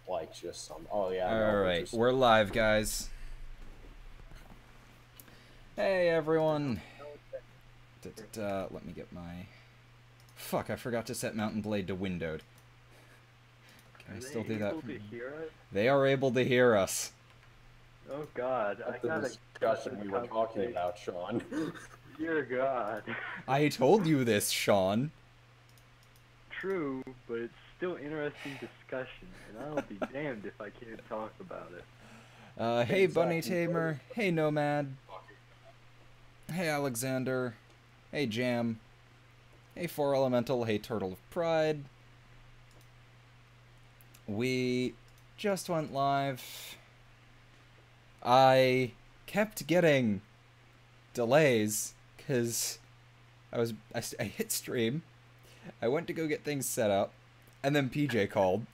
like just some. Oh yeah. Alright, we're live, guys. Hey, everyone. Let me get my... Fuck, I forgot to set Mountain Blade to windowed. Can I still do that? Are they able to hear us? They are able to hear us. Oh god, I got the discussion we were talking about, Sean. Dear god. I told you this, Sean. True, but it's still interesting discussion, and I'll be damned if I can't talk about it. Hey, Bunny Tamer. Hey, Nomad. Hey, Alexander. Hey, Jam. Hey, Four Elemental. Hey, Turtle of Pride. We just went live. I kept getting delays because I hit stream. I went to go get things set up, and then PJ called.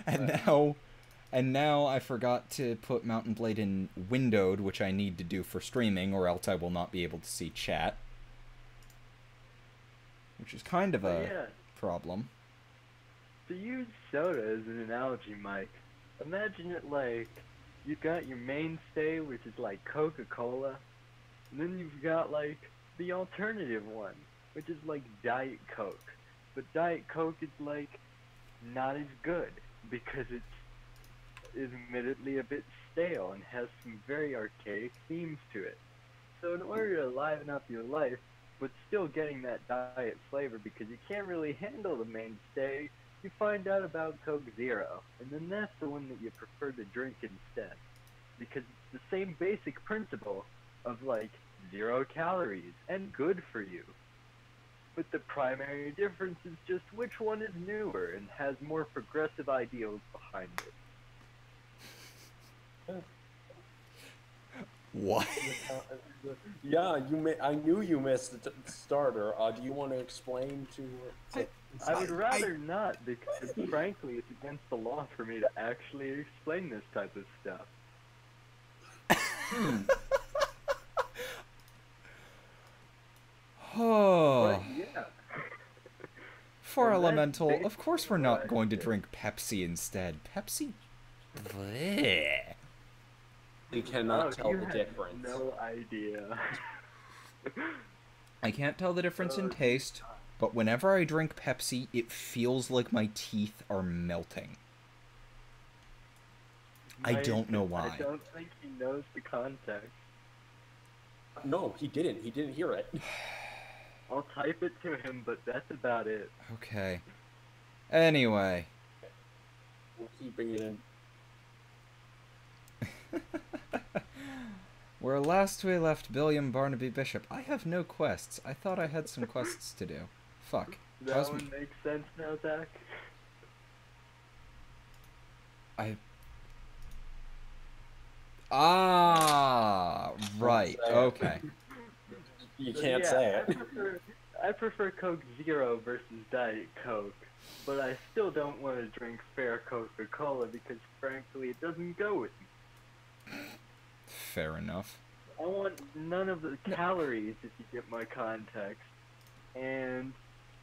And now I forgot to put Mountain Blade in windowed, which I need to do for streaming, or else I will not be able to see chat. Which is kind of a problem. To use soda as an analogy, Mike, imagine it like you've got your mainstay, which is like Coca-Cola, and then you've got like the alternative one, which is like Diet Coke. But Diet Coke is like not as good because it's admittedly a bit stale and has some very archaic themes to it. So in order to liven up your life, but still getting that diet flavor because you can't really handle the mainstay, you find out about Coke Zero, and then that's the one that you prefer to drink instead. Because it's the same basic principle of like 0 calories and good for you. But the primary difference is just which one is newer and has more progressive ideals behind it. What? Yeah, I knew you missed the starter. Do you want to explain to? I would rather not, because frankly, it's against the law for me to actually explain this type of stuff. Oh. But yeah. For Elemental, of course we're not going to drink Pepsi instead. Pepsi? Bleh. You cannot tell the difference. No idea. I can't tell the difference in taste, but whenever I drink Pepsi, it feels like my teeth are melting. I don't know why. I don't think he knows the context. No, he didn't. He didn't hear it. I'll type it to him, but that's about it. Okay. Anyway. We'll keep it in. Where last we left Billiam, Barnaby, Bishop. I have no quests. I thought I had some quests to do. Fuck. That one makes sense now, Zach? Right. Okay. You can't say it. I prefer Coke Zero versus Diet Coke, but I still don't want to drink fair Coca-Cola because, frankly, it doesn't go with me. Fair enough. I want none of the calories, if you get my context. And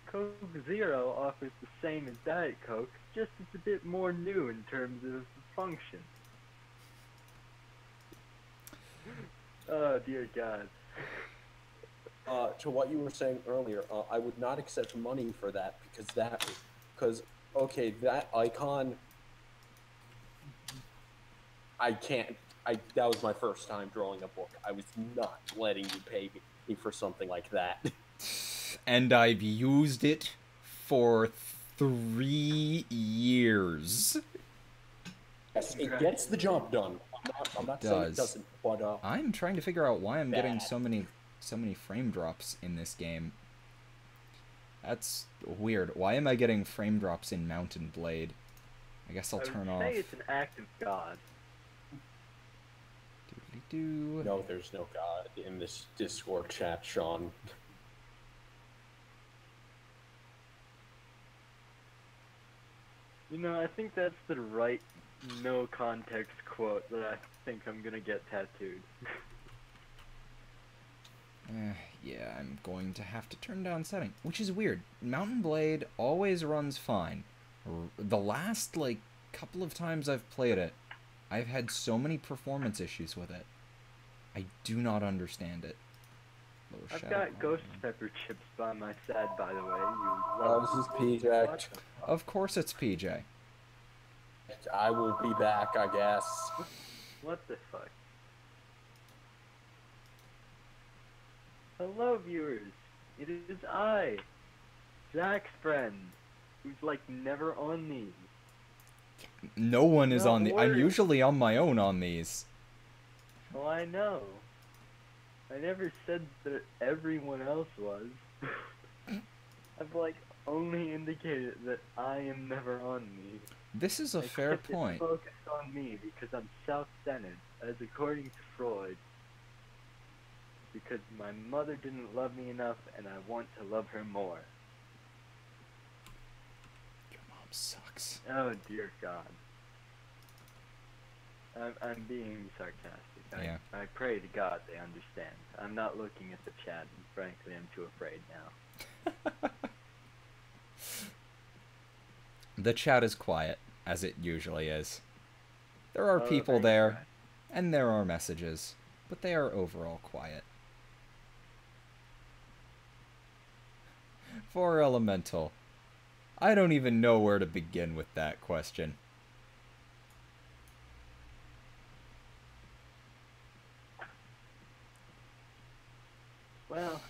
Coke Zero offers the same as Diet Coke, just it's a bit more new in terms of function. Oh, dear God. To what you were saying earlier, I would not accept money for that because okay, that icon, I can't. That was my first time drawing a book. I was not letting you pay me for something like that. And I've used it for 3 years. Yes, it gets the job done. I'm not saying it doesn't, but I'm trying to figure out why I'm getting so many frame drops in this game. That's weird. Why am I getting frame drops in Mountain Blade? I guess I'll turn off. I would say it's an act of God. Doodly-doo. No, there's no God in this Discord chat, Sean. You know, I think that's the right no context quote that I think I'm gonna get tattooed. Yeah, I'm going to have to turn down setting, which is weird. Mountain Blade always runs fine. The last, like, couple of times I've played it, I've had so many performance issues with it. I do not understand it. I've got ghost pepper chips by my side, by the way. This is PJ. Of course it's PJ. I will be back, I guess. What the fuck? Hello, viewers. It is I, Zach's friend, who's like never on these. No one is on the. I'm worries. usually on my own on these. Oh, I know. I never said that everyone else was. I've like only indicated that I am never on these. This is a fair kept it point. focused on me because I'm self-centered, as according to Freud. Because my mother didn't love me enough, and I want to love her more. Your mom sucks. Oh dear God. I'm being sarcastic. Yeah. I pray to God they understand. I'm not looking at the chat, and frankly, I'm too afraid now. The chat is quiet, as it usually is. There are people thank there, God. and there are messages, but they are overall quiet. For Elemental, I don't even know where to begin with that question. Well,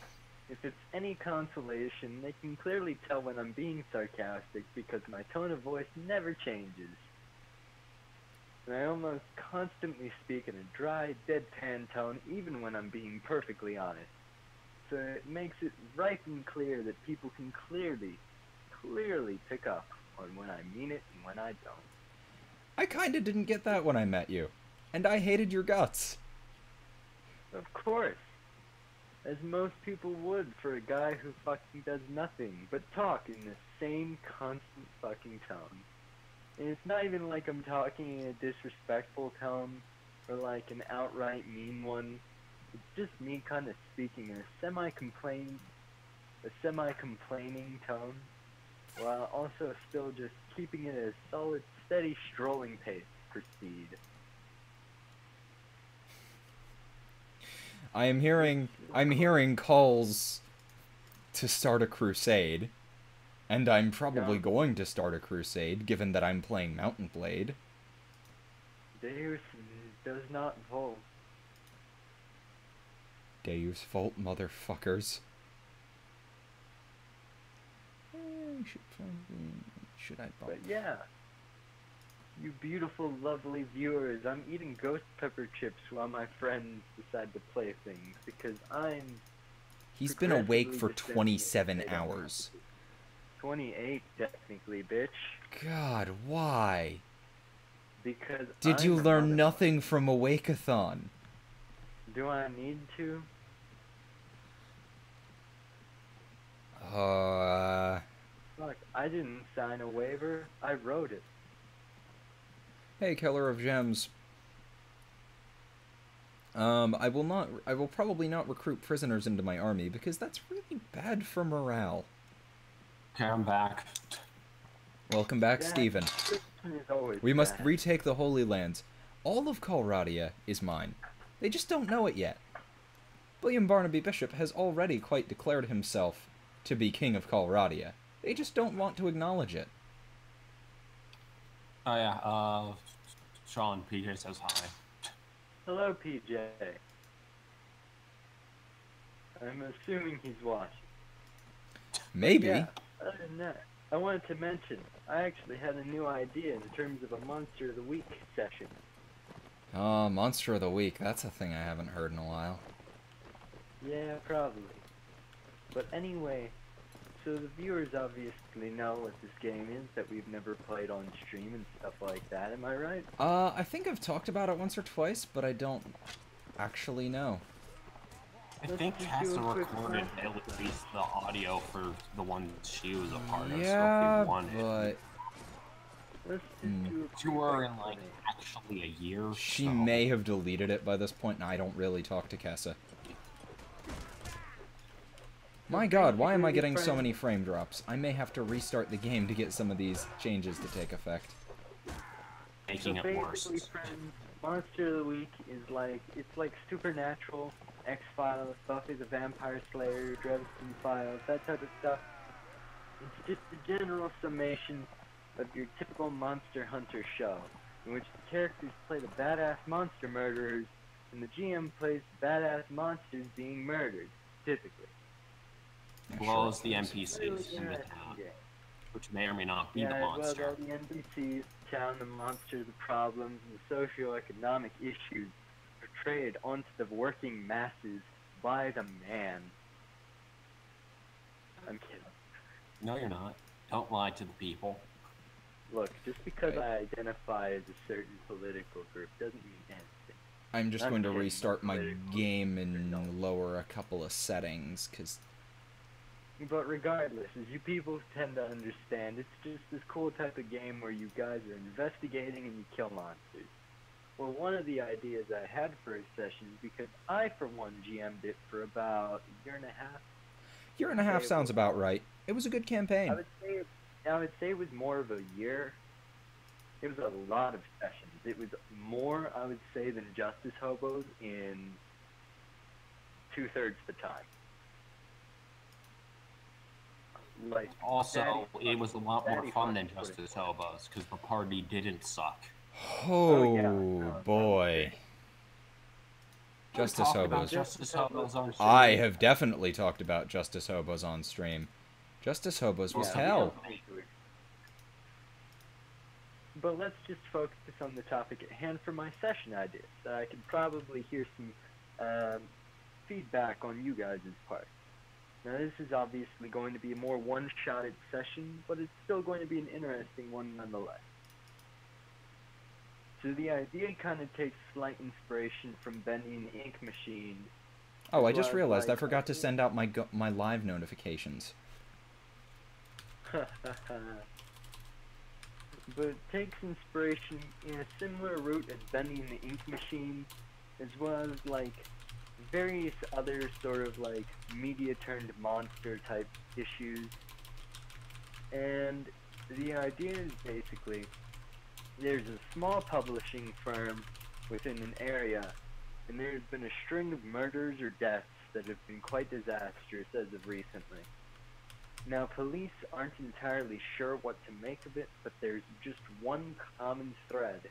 if it's any consolation, they can clearly tell when I'm being sarcastic because my tone of voice never changes. And I almost constantly speak in a dry, deadpan tone even when I'm being perfectly honest. So it makes it ripe and clear that people can clearly pick up on when I mean it and when I don't. I kinda didn't get that when I met you, and I hated your guts. Of course. As most people would for a guy who fucking does nothing but talk in the same constant fucking tone. And it's not even like I'm talking in a disrespectful tone or like an outright mean one. It's just me kind of speaking in a semi-complaining tone, while also still just keeping it a solid, steady strolling pace for speed. I'm hearing calls to start a crusade, and I'm probably going to start a crusade, given that I'm playing Mountain Blade. Deus does not vote. Deus Volt, motherfuckers. Should I But yeah, you beautiful, lovely viewers, I'm eating ghost pepper chips while my friends decide to play things, because I'm... He's been awake progressively for descending 27 into hours. 28, technically, bitch. God, why? Because Did you I'm a learn motherfucker. nothing from Awake-a-thon? Do I need to? Look, I didn't sign a waiver, I wrote it. Hey, Killer of Gems. I will probably not recruit prisoners into my army, because that's really bad for morale. Okay, I'm back. Welcome back, That Stephen. is always We must bad. retake the Holy Lands. All of Calradia is mine. They just don't know it yet. Billiam Barnaby Bishop has already quite declared himself to be King of Calradia. They just don't want to acknowledge it. Oh yeah, Sean, PJ says hi. Hello, PJ. I'm assuming he's watching. Maybe. Yeah, other than that, I wanted to mention, I actually had a new idea in terms of a Monster of the Week session. Monster of the Week. That's a thing I haven't heard in a while. Yeah, probably. But anyway, so the viewers obviously know what this game is that we've never played on stream and stuff like that, am I right? I think I've talked about it once or twice, but I don't actually know. I Let's think just Casa do a quick recorded run. at least the audio for the one she was a part of, Yeah, so if you wanted. but Let's just do a You quick were in like explanation. actually a year. she so. may have deleted it by this point, and I don't really talk to Kessa. My god, why am I getting so many frame drops? I may have to restart the game to get some of these changes to take effect. So Making it worse. basically, friends, Monster of the Week is like, it's like Supernatural, X-Files, Buffy the Vampire Slayer, Dresden Files, that type of stuff. It's just a general summation of your typical Monster Hunter show, in which the characters play the badass monster murderers, and the GM plays the badass monsters being murdered, typically. As well as the Really NPCs in the interesting town, game. which may or may not be Yeah, the as well as monster. all the NPCs, the town, the monster, the problems, and the socio-economic issues portrayed onto the working masses by the man. I'm kidding. No, you're not. Don't lie to the people. Look, just because I identify as a certain political group doesn't mean anything. I'm just I'm going to kidding. restart my Political. game and lower a couple of settings, because... But regardless, as you people tend to understand, it's just this cool type of game where you guys are investigating and you kill monsters. Well, one of the ideas I had for a session, because I, for one, GM'd it for about a year and a half. Year and a half sounds about right. It was a good campaign. I would say it was more of a year. It was a lot of sessions. It was more, I would say, than Justice Hobos in 2/3 the time. Like, Also, Daddy it was a lot more Daddy fun than fucking Justice Hobos, because the party didn't suck. Oh, yeah, no, boy. We Justice talked about Hobos. Justice Hobos on stream. I have definitely talked about Justice Hobos on stream. Justice Hobos was Yeah. hell. But let's just focus on the topic at hand for my session ideas. I could probably hear some feedback on you guys' part. Now, this is obviously going to be a more one-shotted session, but it's still going to be an interesting one nonetheless. So the idea kind of takes slight inspiration from Bendy and the Ink Machine. Oh, I as just well as, realized I like, forgot to send out my live notifications. But it takes inspiration in a similar route as Bendy and the Ink Machine, as well as like various other sort of like media turned monster type issues. And the idea is basically there's a small publishing firm within an area, and there's been a string of murders or deaths that have been quite disastrous as of recently. Now, police aren't entirely sure what to make of it, but there's just one common thread,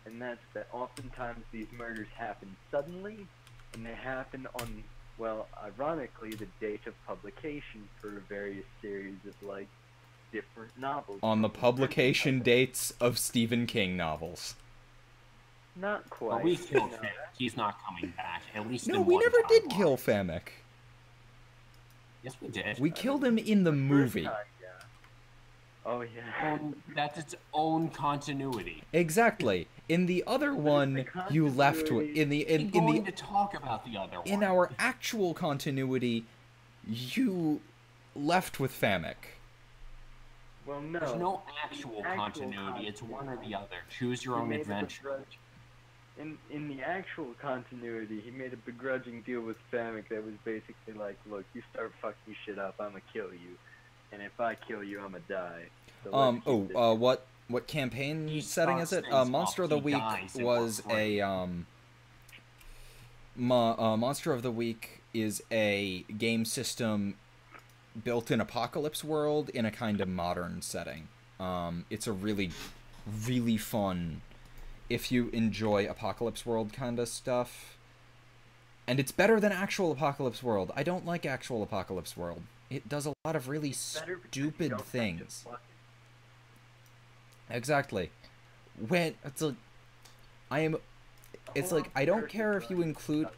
and that's that oftentimes these murders happen suddenly, and they happen on, well, ironically, the date of publication for various series of, like, different novels. On the publication dates of Stephen King novels. Not quite. But we killed no. him. He's not coming back. At least No, in we one never did timeline. kill Famic. Yes, we did. We killed him in the movie. First time, yeah. Oh, yeah. That's its own continuity. Exactly. In the other one, you left with in the We're going to talk about the other one. in our actual continuity, you left with Famic. Well, no. There's no actual continuity. It's one or the other. Choose your He own made a adventure. begrudge- In the actual continuity, he made a begrudging deal with Famic that was basically like, look, you start fucking shit up, I'ma kill you. And if I kill you, I'ma die. So let's keep this- What campaign He setting is starts it? things Monster off, of the he Week dies in was part three. a Monster of the Week is a game system built in Apocalypse World in a kind of modern setting. It's a really, really fun, if you enjoy Apocalypse World kind of stuff. And it's better than actual Apocalypse World. I don't like actual Apocalypse World. It does a lot of really better because you stupid don't have to things. fucking- Exactly. When it's like, it's like I don't care if you include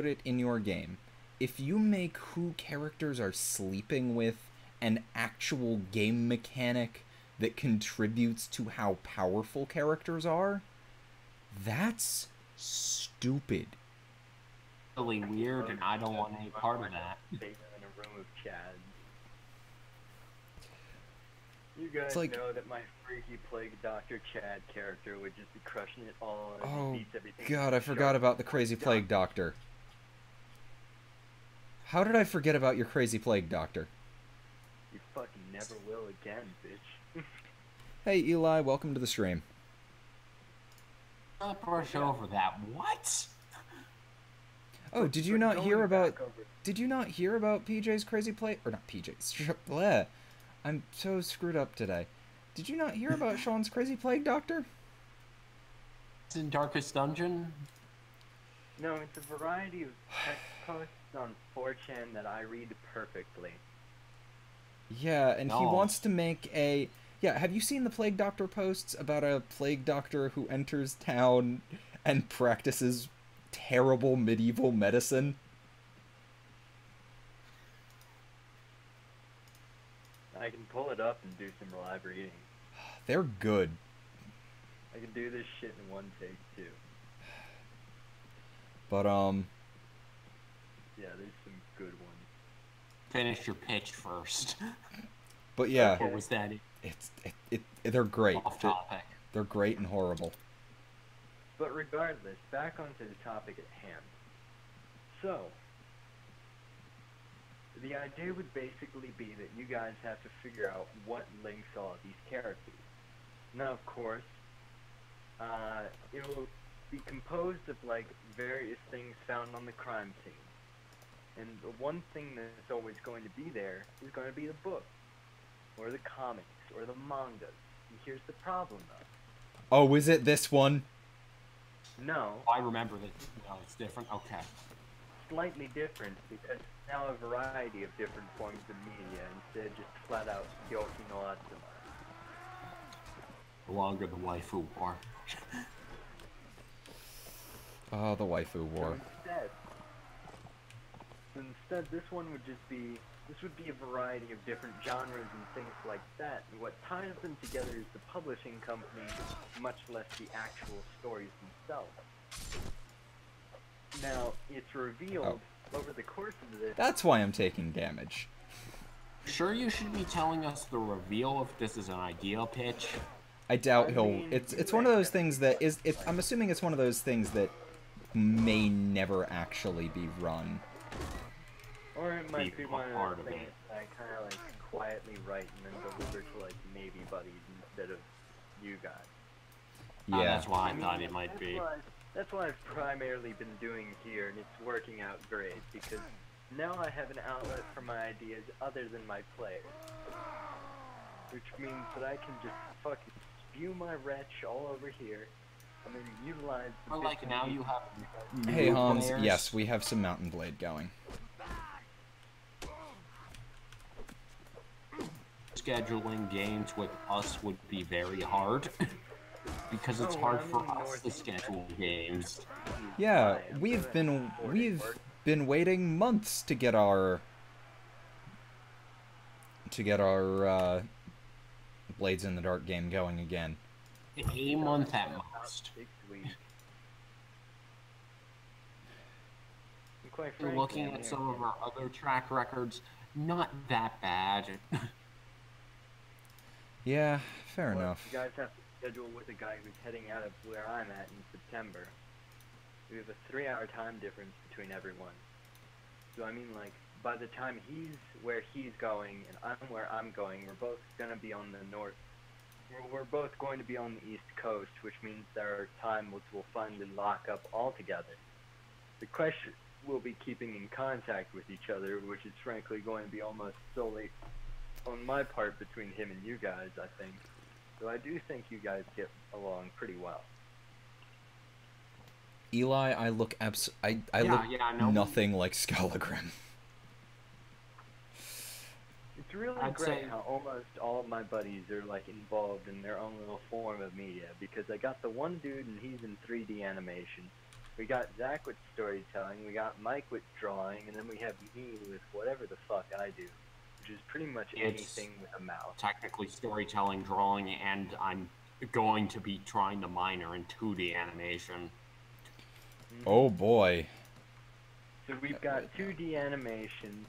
it in your game. If you make who characters are sleeping with an actual game mechanic that contributes to how powerful characters are, that's stupid. Really weird, and I don't want any part of that. Staying in a room of Chad. You guys It's like- know that my freaky plague Dr. Chad character would just be crushing it all. And Oh, he beats everything God, I forgot about the Crazy Plague Doctor. How did I forget about your crazy plague doctor? You fucking never will again, bitch. Hey, Eli, welcome to the stream. Not brush over that. What? Oh, did you not hear about... Did you not hear about PJ's crazy plague... Or not PJ's. Bleh. I'm so screwed up today. Did you not hear about Sean's crazy plague doctor? It's in Darkest Dungeon? No, it's a variety of text posts on 4chan that I read perfectly. Yeah, and he No. wants to make a... Yeah, have you seen the Plague Doctor posts about a Plague Doctor who enters town and practices terrible medieval medicine? I can pull it up and do some live reading. They're good. I can do this shit in one take, too. But, Yeah, there's some good ones. Finish your pitch first. But yeah, Or was that they're great. off topic? They're great and horrible. But regardless, back onto the topic at hand. So, the idea would basically be that you guys have to figure out what links all of these characters. Now, of course, it will be composed of, like, various things found on the crime scene. And the one thing that's always going to be there is going to be the book, or the comics, or the mangas. And here's the problem, though. Oh, is it this one? No, I remember that. No, it's different. Okay. slightly different because it's now a variety of different forms of media instead of just flat out Kyoki no Atsuma. No longer the waifu war. Oh, the waifu war. Instead, this one would just be, this would be a variety of different genres and things like that. And what ties them together is the publishing company, much less the actual stories themselves. Now, it's revealed over the course of this. That's why I'm taking damage. Sure, you should be telling us the reveal if this is an idea pitch. I doubt I he'll... mean, It's one of those things that is... I'm assuming it's one of those things that may never actually be run. Or it might be Be one part of of those things it. that I kind of like quietly write and then deliver to like Navy buddies instead of you guys. Yeah. That's why I thought it might be. That's what I've primarily been doing here, and it's working out great because now I have an outlet for my ideas other than my players, which means that I can just fucking spew my wretch all over here, and then utilize. The Or like bits now and you have. Hey, new Hans. players. Yes, we have some Mountain Blade going. Scheduling games with us would be very hard. Because it's hard for us to schedule games. Yeah, we've been waiting months to get our Blades in the Dark game going again. A month at most. 6 weeks. And quite And frankly, looking I'm at here some of again. our other track records, not that bad. Yeah, fair Well, enough. You guys have to schedule with a guy who's heading out of where I'm at in September. We have a 3-hour time difference between everyone. So I mean, like, by the time he's where he's going and I'm where I'm going, we're both gonna be on the north. We're both going to be on the East Coast, which means that our time will finally lock up altogether. The question will be keeping in contact with each other, which is frankly going to be almost solely on my part between him and you guys, I think. So I do think you guys get along pretty well. Eli, I look I Yeah, I know. nothing like Scalagrim. It's really I'd great say- how almost all of my buddies are like involved in their own little form of media, because I got the one dude and he's in 3D animation. We got Zach with storytelling, we got Mike with drawing, and then we have me with whatever the fuck I do, which is pretty much It's anything with a mouse. Technically storytelling, drawing, and I'm going to be trying the minor in 2D animation. Oh boy. So we've got 2D animation,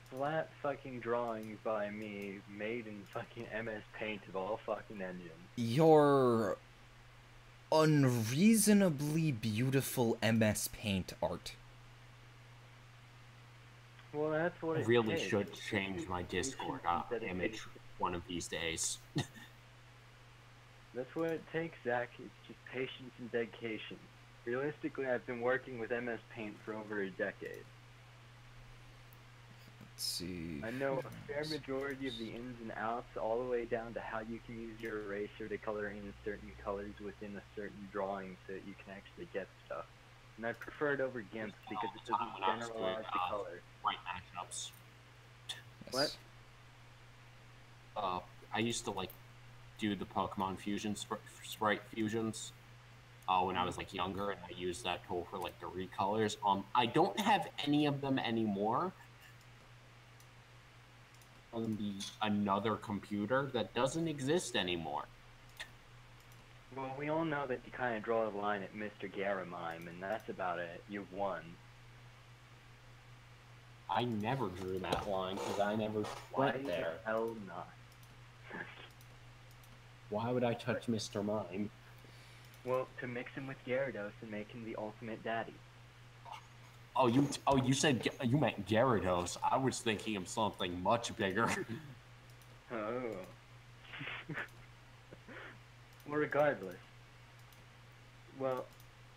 flat fucking drawings by me, made in fucking MS Paint of all fucking engines. Your unreasonably beautiful MS Paint art. Well, that's what I it really takes. should change my Discord image one of these days. That's what it takes, Zach. It's just patience and dedication. Realistically, I've been working with MS Paint for over a decade. Let's see. I know a fair majority of the ins and outs, all the way down to how you can use your eraser to color in certain colors within a certain drawing so that you can actually get stuff. And I prefer it over GIMP because it doesn't generalize the color. White matchups. What? I used to like do the Pokemon fusion sprite fusions when I was like younger, and I used that tool for like the recolors. I don't have any of them anymore on another computer that doesn't exist anymore. Well, we all know that you kind of draw the line at Mr. Garamime, and that's about it. You've won. I never drew that line because I never went there. Why the hell not? Why would I touch Mr. Mime? Well, to mix him with Gyarados and make him the ultimate daddy. Oh, you said you meant Gyarados. I was thinking of something much bigger. Oh. Well, regardless. Well,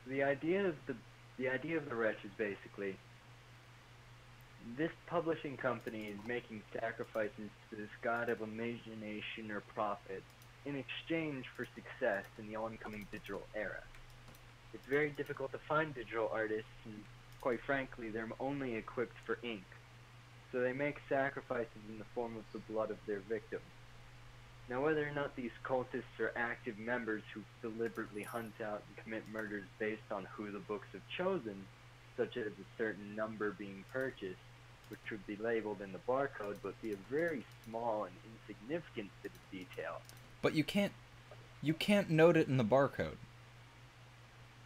the idea of the wretch is basically this publishing company is making sacrifices to this god of imagination or profit in exchange for success in the oncoming digital era. It's very difficult to find digital artists, and quite frankly, they're only equipped for ink. So they make sacrifices in the form of the blood of their victims. Now, whether or not these cultists are active members who deliberately hunt out and commit murders based on who the books have chosen, such as a certain number being purchased, which would be labeled in the barcode, but be a very small and insignificant bit of detail. But you can't note it in the barcode.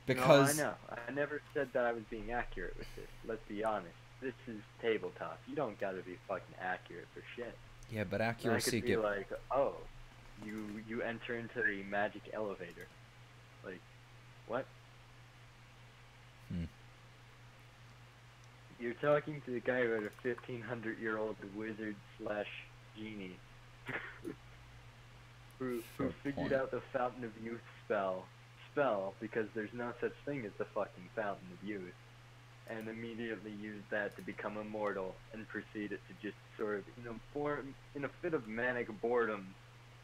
Because... No, I know. I never said that I was being accurate with this. Let's be honest. This is tabletop. You don't gotta be fucking accurate for shit. Yeah, but accuracy... I could be like, oh, you enter into the magic elevator. Like, what? You're talking to the guy who had a 1,500-year-old wizard / genie who figured out the Fountain of Youth spell because there's no such thing as the fucking Fountain of Youth, and immediately used that to become immortal and proceeded to just sort of, in a fit of manic boredom,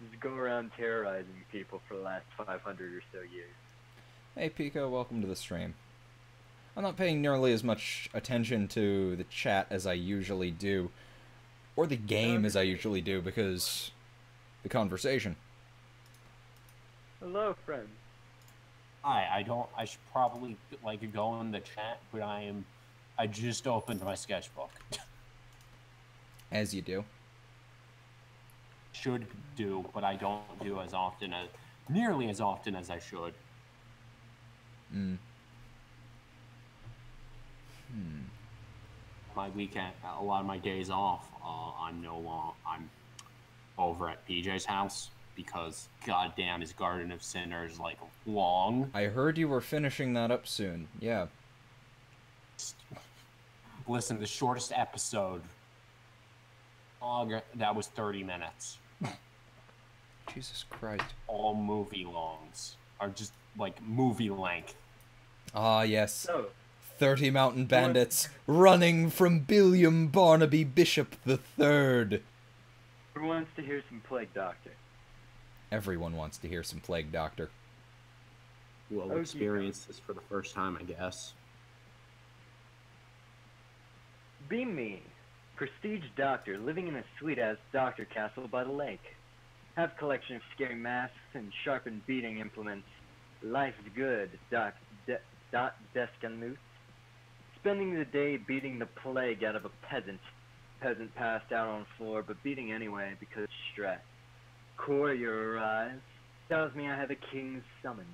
just go around terrorizing people for the last 500 or so years. Hey Pico, welcome to the stream. I'm not paying nearly as much attention to the chat as I usually do, or the game as I usually do, because the conversation. Hello, friend. Hi, I should probably like go in the chat, but I just opened my sketchbook. As you do. Should do, but I don't do nearly as often as I should. My weekend, a lot of my days off, I'm over at PJ's house because goddamn his Garden of Sinners like long. I heard you were finishing that up soon. Yeah. Listen, the shortest episode, that was 30 minutes. Jesus Christ. All movie longs are just like movie length. Ah, yes. So, 30 mountain bandits running from Billiam Barnaby Bishop III. who wants to hear some Plague Doctor? Everyone wants to hear some Plague Doctor. We'll experience this for the first time, I guess. Be me, prestige doctor living in a sweet-ass doctor castle by the lake. Have collection of scary masks and sharpened beating implements. Life's good, Descanute. Spending the day beating the plague out of a peasant. Peasant passed out on floor, but beating anyway because stress. Courier arrives. Tells me I have a king's summons.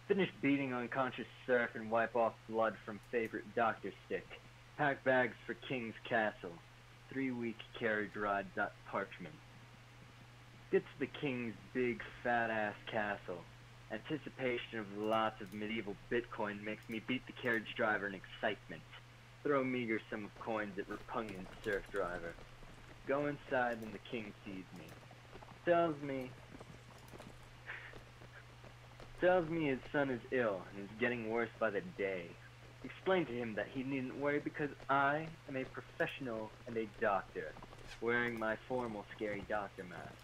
Finish beating unconscious serf and wipe off blood from favorite doctor stick. Pack bags for King's Castle. 3-week carriage ride. Parchment. Get to the king's big fat-ass castle. Anticipation of lots of medieval Bitcoin makes me beat the carriage driver in excitement. Throw a meager sum of coins at repugnant surf driver. Go inside and the king sees me. Tells me his son is ill and is getting worse by the day. Explain to him that he needn't worry because I am a professional and a doctor, wearing my formal scary doctor mask.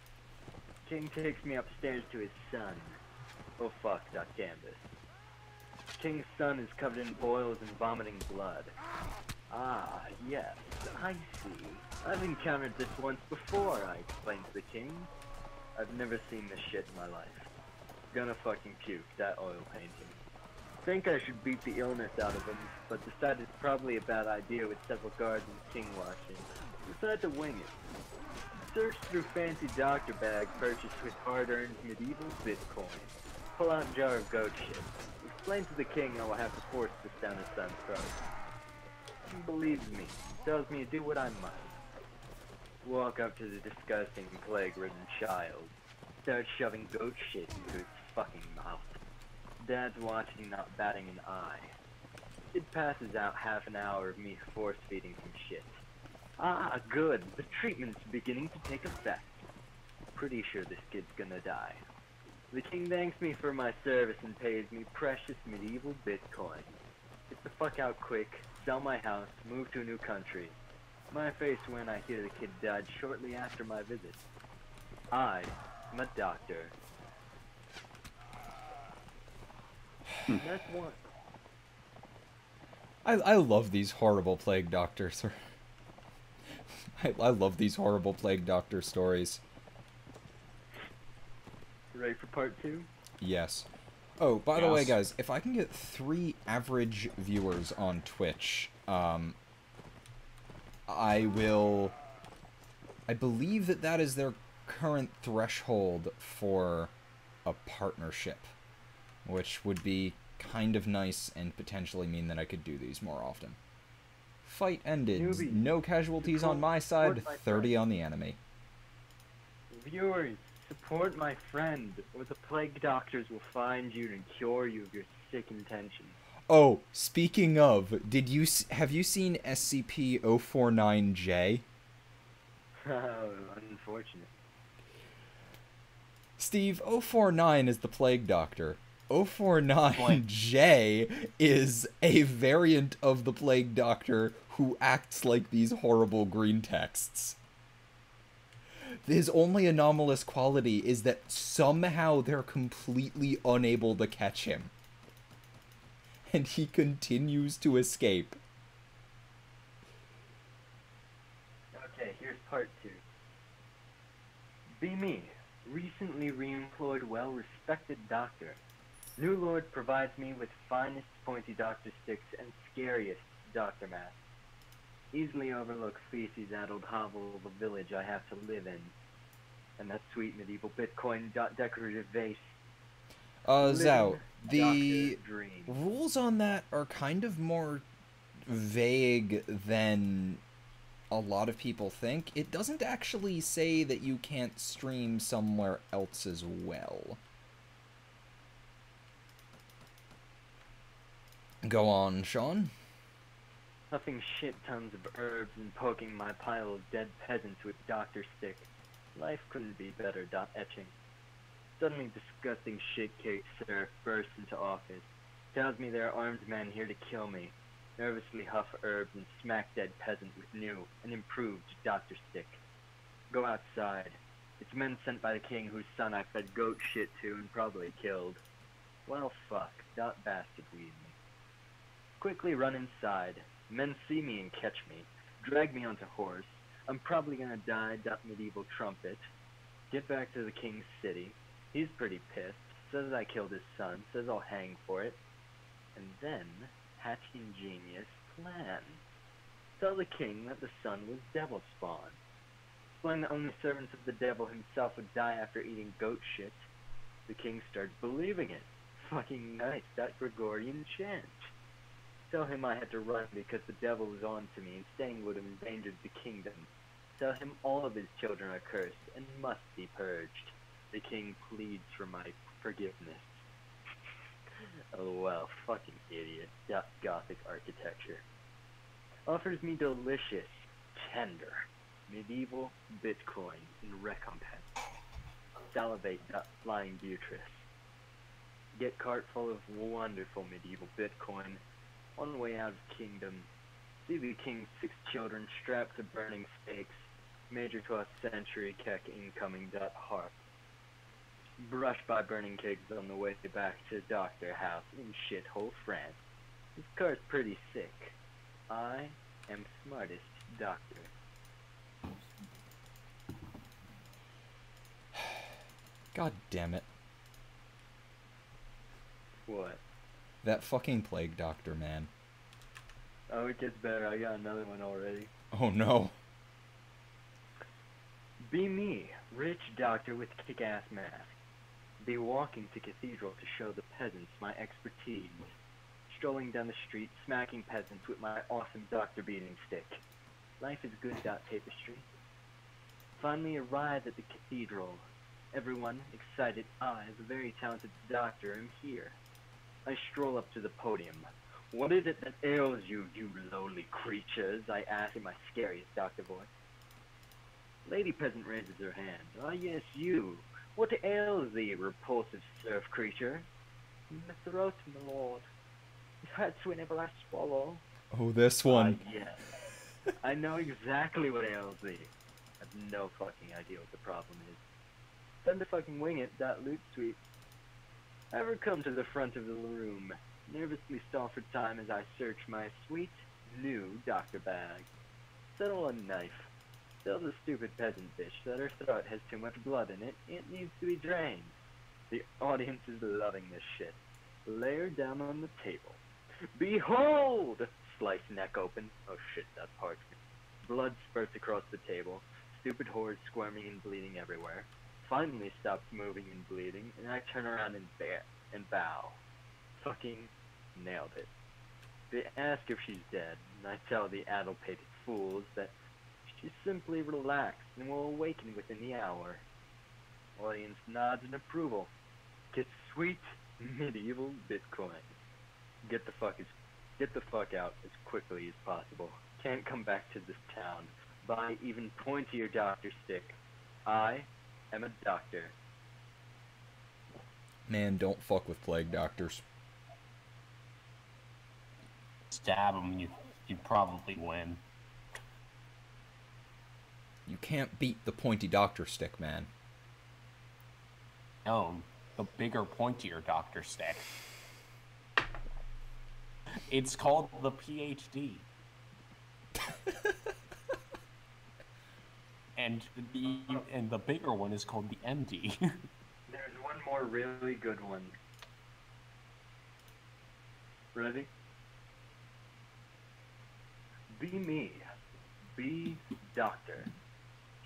King takes me upstairs to his son. Oh fuck, .canvas. King's son is covered in boils and vomiting blood. Ah, yes, I see. I've encountered this once before, I explained to the king. I've never seen this shit in my life. Gonna fucking puke, that oil painting. Think I should beat the illness out of him, but decided it's probably a bad idea with several guards and king watching. Decided to wing it. Search through fancy doctor bag purchased with hard-earned medieval Bitcoin. Pull out jar of goat shit. Explain to the king I will have to force this down his son's throat. He believes me. Tells me to do what I must. Walk up to the disgusting plague-ridden child. Start shoving goat shit into its fucking mouth. Dad's watching, not batting an eye. It passes out half an hour of me force-feeding him shit. Ah, good. The treatment's beginning to take effect. Pretty sure this kid's gonna die. The king thanks me for my service and pays me precious medieval Bitcoin. Get the fuck out quick, sell my house, move to a new country. My face when I hear the kid died shortly after my visit. I am a doctor. That's one. I love these horrible plague doctors. I love these horrible plague doctor stories. Ready for part 2? Yes. Oh, by the way, Yes. guys, if I can get 3 average viewers on Twitch, I believe that is their current threshold for a partnership, which would be kind of nice and potentially mean that I could do these more often. Fight ended. Newbie. No casualties on my side, Support my 30 friend. on the enemy. Viewers, support my friend, or the plague doctors will find you and cure you of your sick intentions. Oh, speaking of, have you seen SCP-049J? Oh, unfortunate. Steve, 049 is the plague doctor. 049J is a variant of the plague doctor who acts like these horrible green texts. His only anomalous quality is that somehow they're completely unable to catch him. And he continues to escape. Okay, here's part 2. Be me, recently re-employed, well-respected doctor. New Lord provides me with finest pointy doctor sticks and scariest doctor masks. Easily overlook feces-addled hovel of a village I have to live in. And that sweet medieval Bitcoin decorative vase. Zhao, the Doctor's dream. rules on that are kind of more vague than a lot of people think. It doesn't actually say that you can't stream somewhere else as well. Go on, Sean. Huffing shit tons of herbs and poking my pile of dead peasants with doctor stick. Life couldn't be better, etching. Suddenly disgusting shit-cake serf bursts into office. Tells me there are armed men here to kill me. Nervously huff herbs and smack dead peasant with new and improved doctor stick. Go outside. It's men sent by the king whose son I fed goat shit to and probably killed. Well fuck, bastard weed me. Quickly run inside. Men see me and catch me. Drag me onto horse. I'm probably gonna die, medieval trumpet. Get back to the king's city. He's pretty pissed. Says I killed his son. Says I'll hang for it. And then hatch ingenious plan. Tell the king that the son was devil spawn. Explain that only servants of the devil himself would die after eating goat shit. The king starts believing it. Fucking nice, that Gregorian chant. Tell him I had to run because the devil was on to me and staying would have endangered the kingdom. Tell him all of his children are cursed and must be purged. The king pleads for my forgiveness. Oh well, fucking idiot. Gothic architecture. offers me delicious, tender, medieval Bitcoin in recompense. Salivate, flying Beatrice. Get cart full of wonderful medieval Bitcoin. On the way out of kingdom, see the king's 6 children strapped to burning stakes. Major 12th century Keck incoming. Harp. Brushed by burning kegs on the way back to Doctor House in shithole France. This car's pretty sick. I am smartest doctor. God damn it. What? That fucking plague doctor, man. Oh, it gets better. I got another one already. Oh no. Be me, rich doctor with kick-ass mask. Be walking to cathedral to show the peasants my expertise. Strolling down the street, smacking peasants with my awesome doctor beating stick. Life is good. Tapestry. Finally arrive at the cathedral. Everyone excited. I, as a very talented doctor, am here. I stroll up to the podium. What is it that ails you, you lowly creatures? I ask in my scariest doctor voice. Lady peasant raises her hand. Ah, yes, you. What ails thee, repulsive serf creature? My throat, my lord. It hurts whenever I swallow. Oh, this one. Yes. I know exactly what ails thee. I have no fucking idea what the problem is. Time to fucking wing it, that loot sweep. I ever come to the front of the room, nervously stall for time as I search my sweet, new doctor bag. Settle a knife. Tell the stupid peasant bitch that her throat has too much blood in it, it needs to be drained. The audience is loving this shit. Lay her down on the table. Behold! Slice neck open. Oh shit, that's parchment. Blood spurts across the table. Stupid horde squirming and bleeding everywhere. Finally stops moving and bleeding, and I turn around and bow. Fucking nailed it. They ask if she's dead, and I tell the addle-pated fools that she's simply relaxed and will awaken within the hour. Audience nods in approval. Get sweet medieval Bitcoin. Get the fuck out as quickly as possible. Can't come back to this town. Buy even pointier doctor stick. I am a doctor. Man, don't fuck with plague doctors. Stab them, you'd probably win. You can't beat the pointy doctor stick, man. No, the bigger, pointier doctor stick. It's called the PhD. and the bigger one is called the MD. There's one more really good one. Ready? Be me. Be doctor.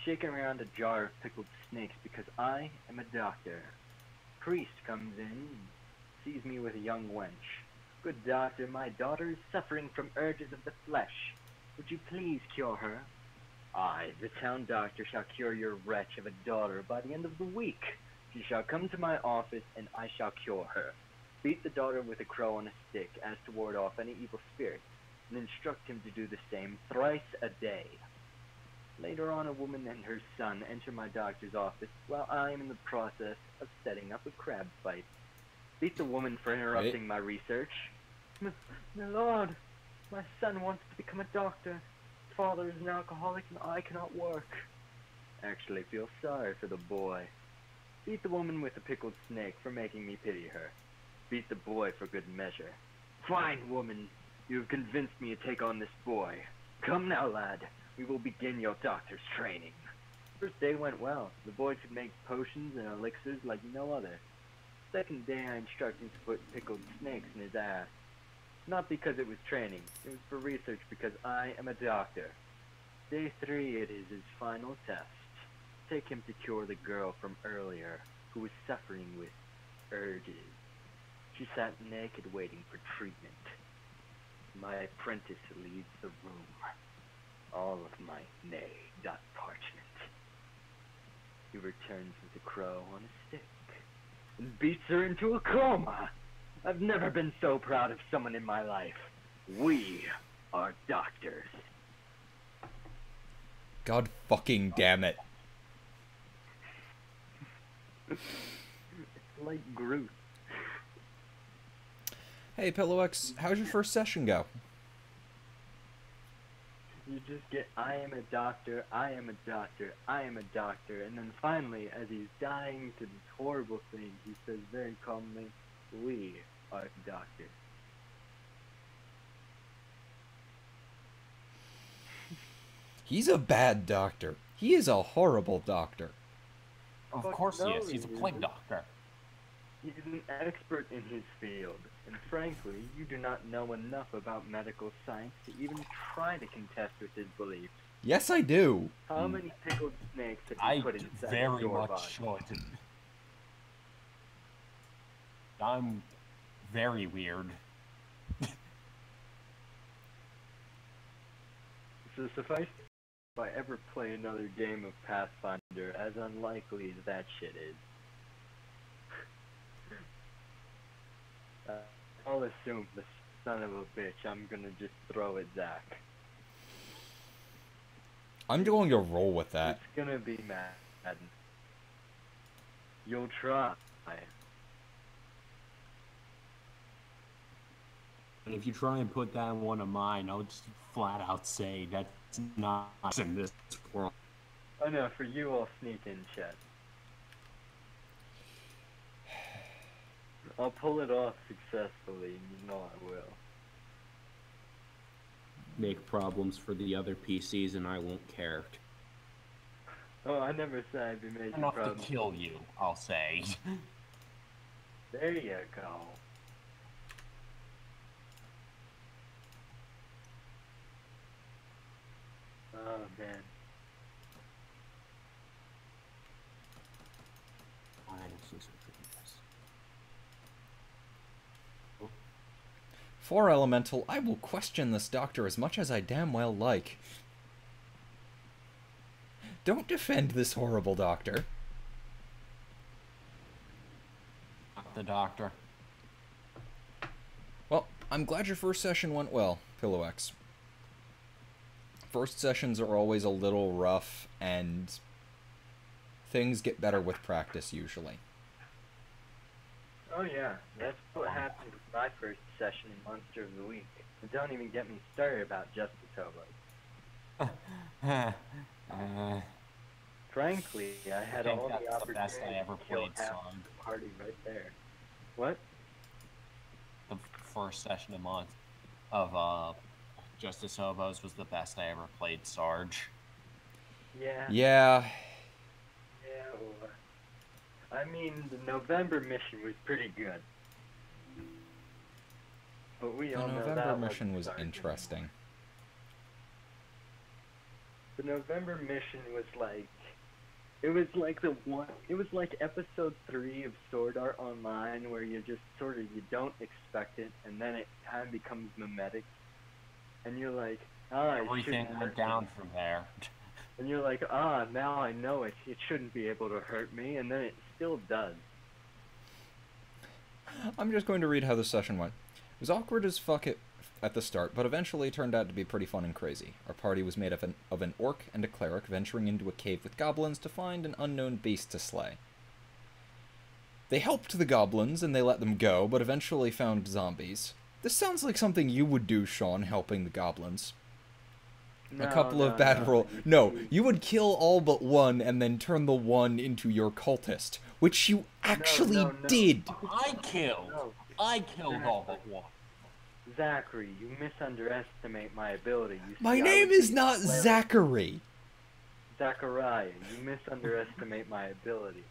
Shaking around a jar of pickled snakes because I am a doctor. Priest comes in and sees me with a young wench. Good doctor, my daughter is suffering from urges of the flesh. Would you please cure her? I, the town doctor, shall cure your wretch of a daughter by the end of the week. She shall come to my office, and I shall cure her. Beat the daughter with a crow on a stick, as to ward off any evil spirit, and instruct him to do the same thrice a day. Later on, a woman and her son enter my doctor's office while I am in the process of setting up a crab fight. Beat the woman for interrupting my research. My lord, my son wants to become a doctor. His father is an alcoholic and I cannot work. Actually feel sorry for the boy. Beat the woman with the pickled snake for making me pity her. Beat the boy for good measure. Fine, woman. You have convinced me to take on this boy. Come now, lad. We will begin your doctor's training. First day went well. The boy could make potions and elixirs like no other. Second day I instructed him to put pickled snakes in his ass. Not because it was training. It was for research because I am a doctor. Day 3 it is his final test. Take him to cure the girl from earlier who was suffering with urges. She sat naked waiting for treatment. My apprentice leaves the room. All of my nay dot parchment. He returns with a crow on a stick and beats her into a coma. I've never been so proud of someone in my life. We are doctors. God fucking damn it. It's like Groot. Hey, PillowX, how's your first session go? You just get, I am a doctor, I am a doctor, I am a doctor, and then finally, as he's dying to this horrible thing, he says very calmly, we are doctors. He's a bad doctor. He is a horrible doctor. Of Fuck course he no, is. He's a he plague isn't. doctor. He's an expert in his field, and frankly, you do not know enough about medical science to even try to contest with his beliefs. Yes, I do. How many pickled snakes have you I put inside very your much body? should. I'm very weird. So suffice if I ever play another game of Pathfinder, as unlikely as that shit is. I'll assume the son of a bitch I'm gonna just throw at Zach. I'm going to roll with that. It's gonna be mad. You'll try. And if you try and put that in one of mine, I'll just flat out say that's not in this world. Oh no, for you I'll sneak in, chat. I'll pull it off successfully, and you know I will. Make problems for the other PCs and I won't care. Oh, I never said I'd be making Enough to problems. kill you, I'll say. There you go. Oh man. For Elemental, I will question this doctor as much as I damn well like. Don't defend this horrible doctor. Not the doctor. Well, I'm glad your first session went well, PillowX. First sessions are always a little rough, and things get better with practice, usually. Oh yeah, that's what happened with my first session in Monster of the Week. And don't even get me started about Justice Hobo. Frankly, I had think all the that's the best opportunity I ever to kill played half Song. the party right there. What? The first session of Justice Hobos was the best I ever played Sarge. Yeah. Yeah, Yeah. Well, I mean, the November mission was pretty good. But we the all know November that mission wasn't was Sarge interesting. anymore. The November mission was like, it was like episode 3 of Sword Art Online, where you just sort of, you don't expect it, and then it kind of becomes mimetic, and you're like, ah, it Everything shouldn't went hurt me. down from there. And you're like, ah, now I know it shouldn't be able to hurt me, and then it still does. I'm just going to read how the session went. It was awkward as fuck at the start, but eventually turned out to be pretty fun and crazy. Our party was made of an orc and a cleric venturing into a cave with goblins to find an unknown beast to slay. They helped the goblins, and they let them go, but eventually found zombies. This sounds like something you would do, Sean, helping the goblins. No, A couple of bad rolls. No, you would kill all but one and then turn the one into your cultist, which you actually no. did. I killed No. all but one. Zachary, you misunderestimate my ability. You My see, I name would is be not cleric. Zachary. Zachariah, you misunderestimate my ability.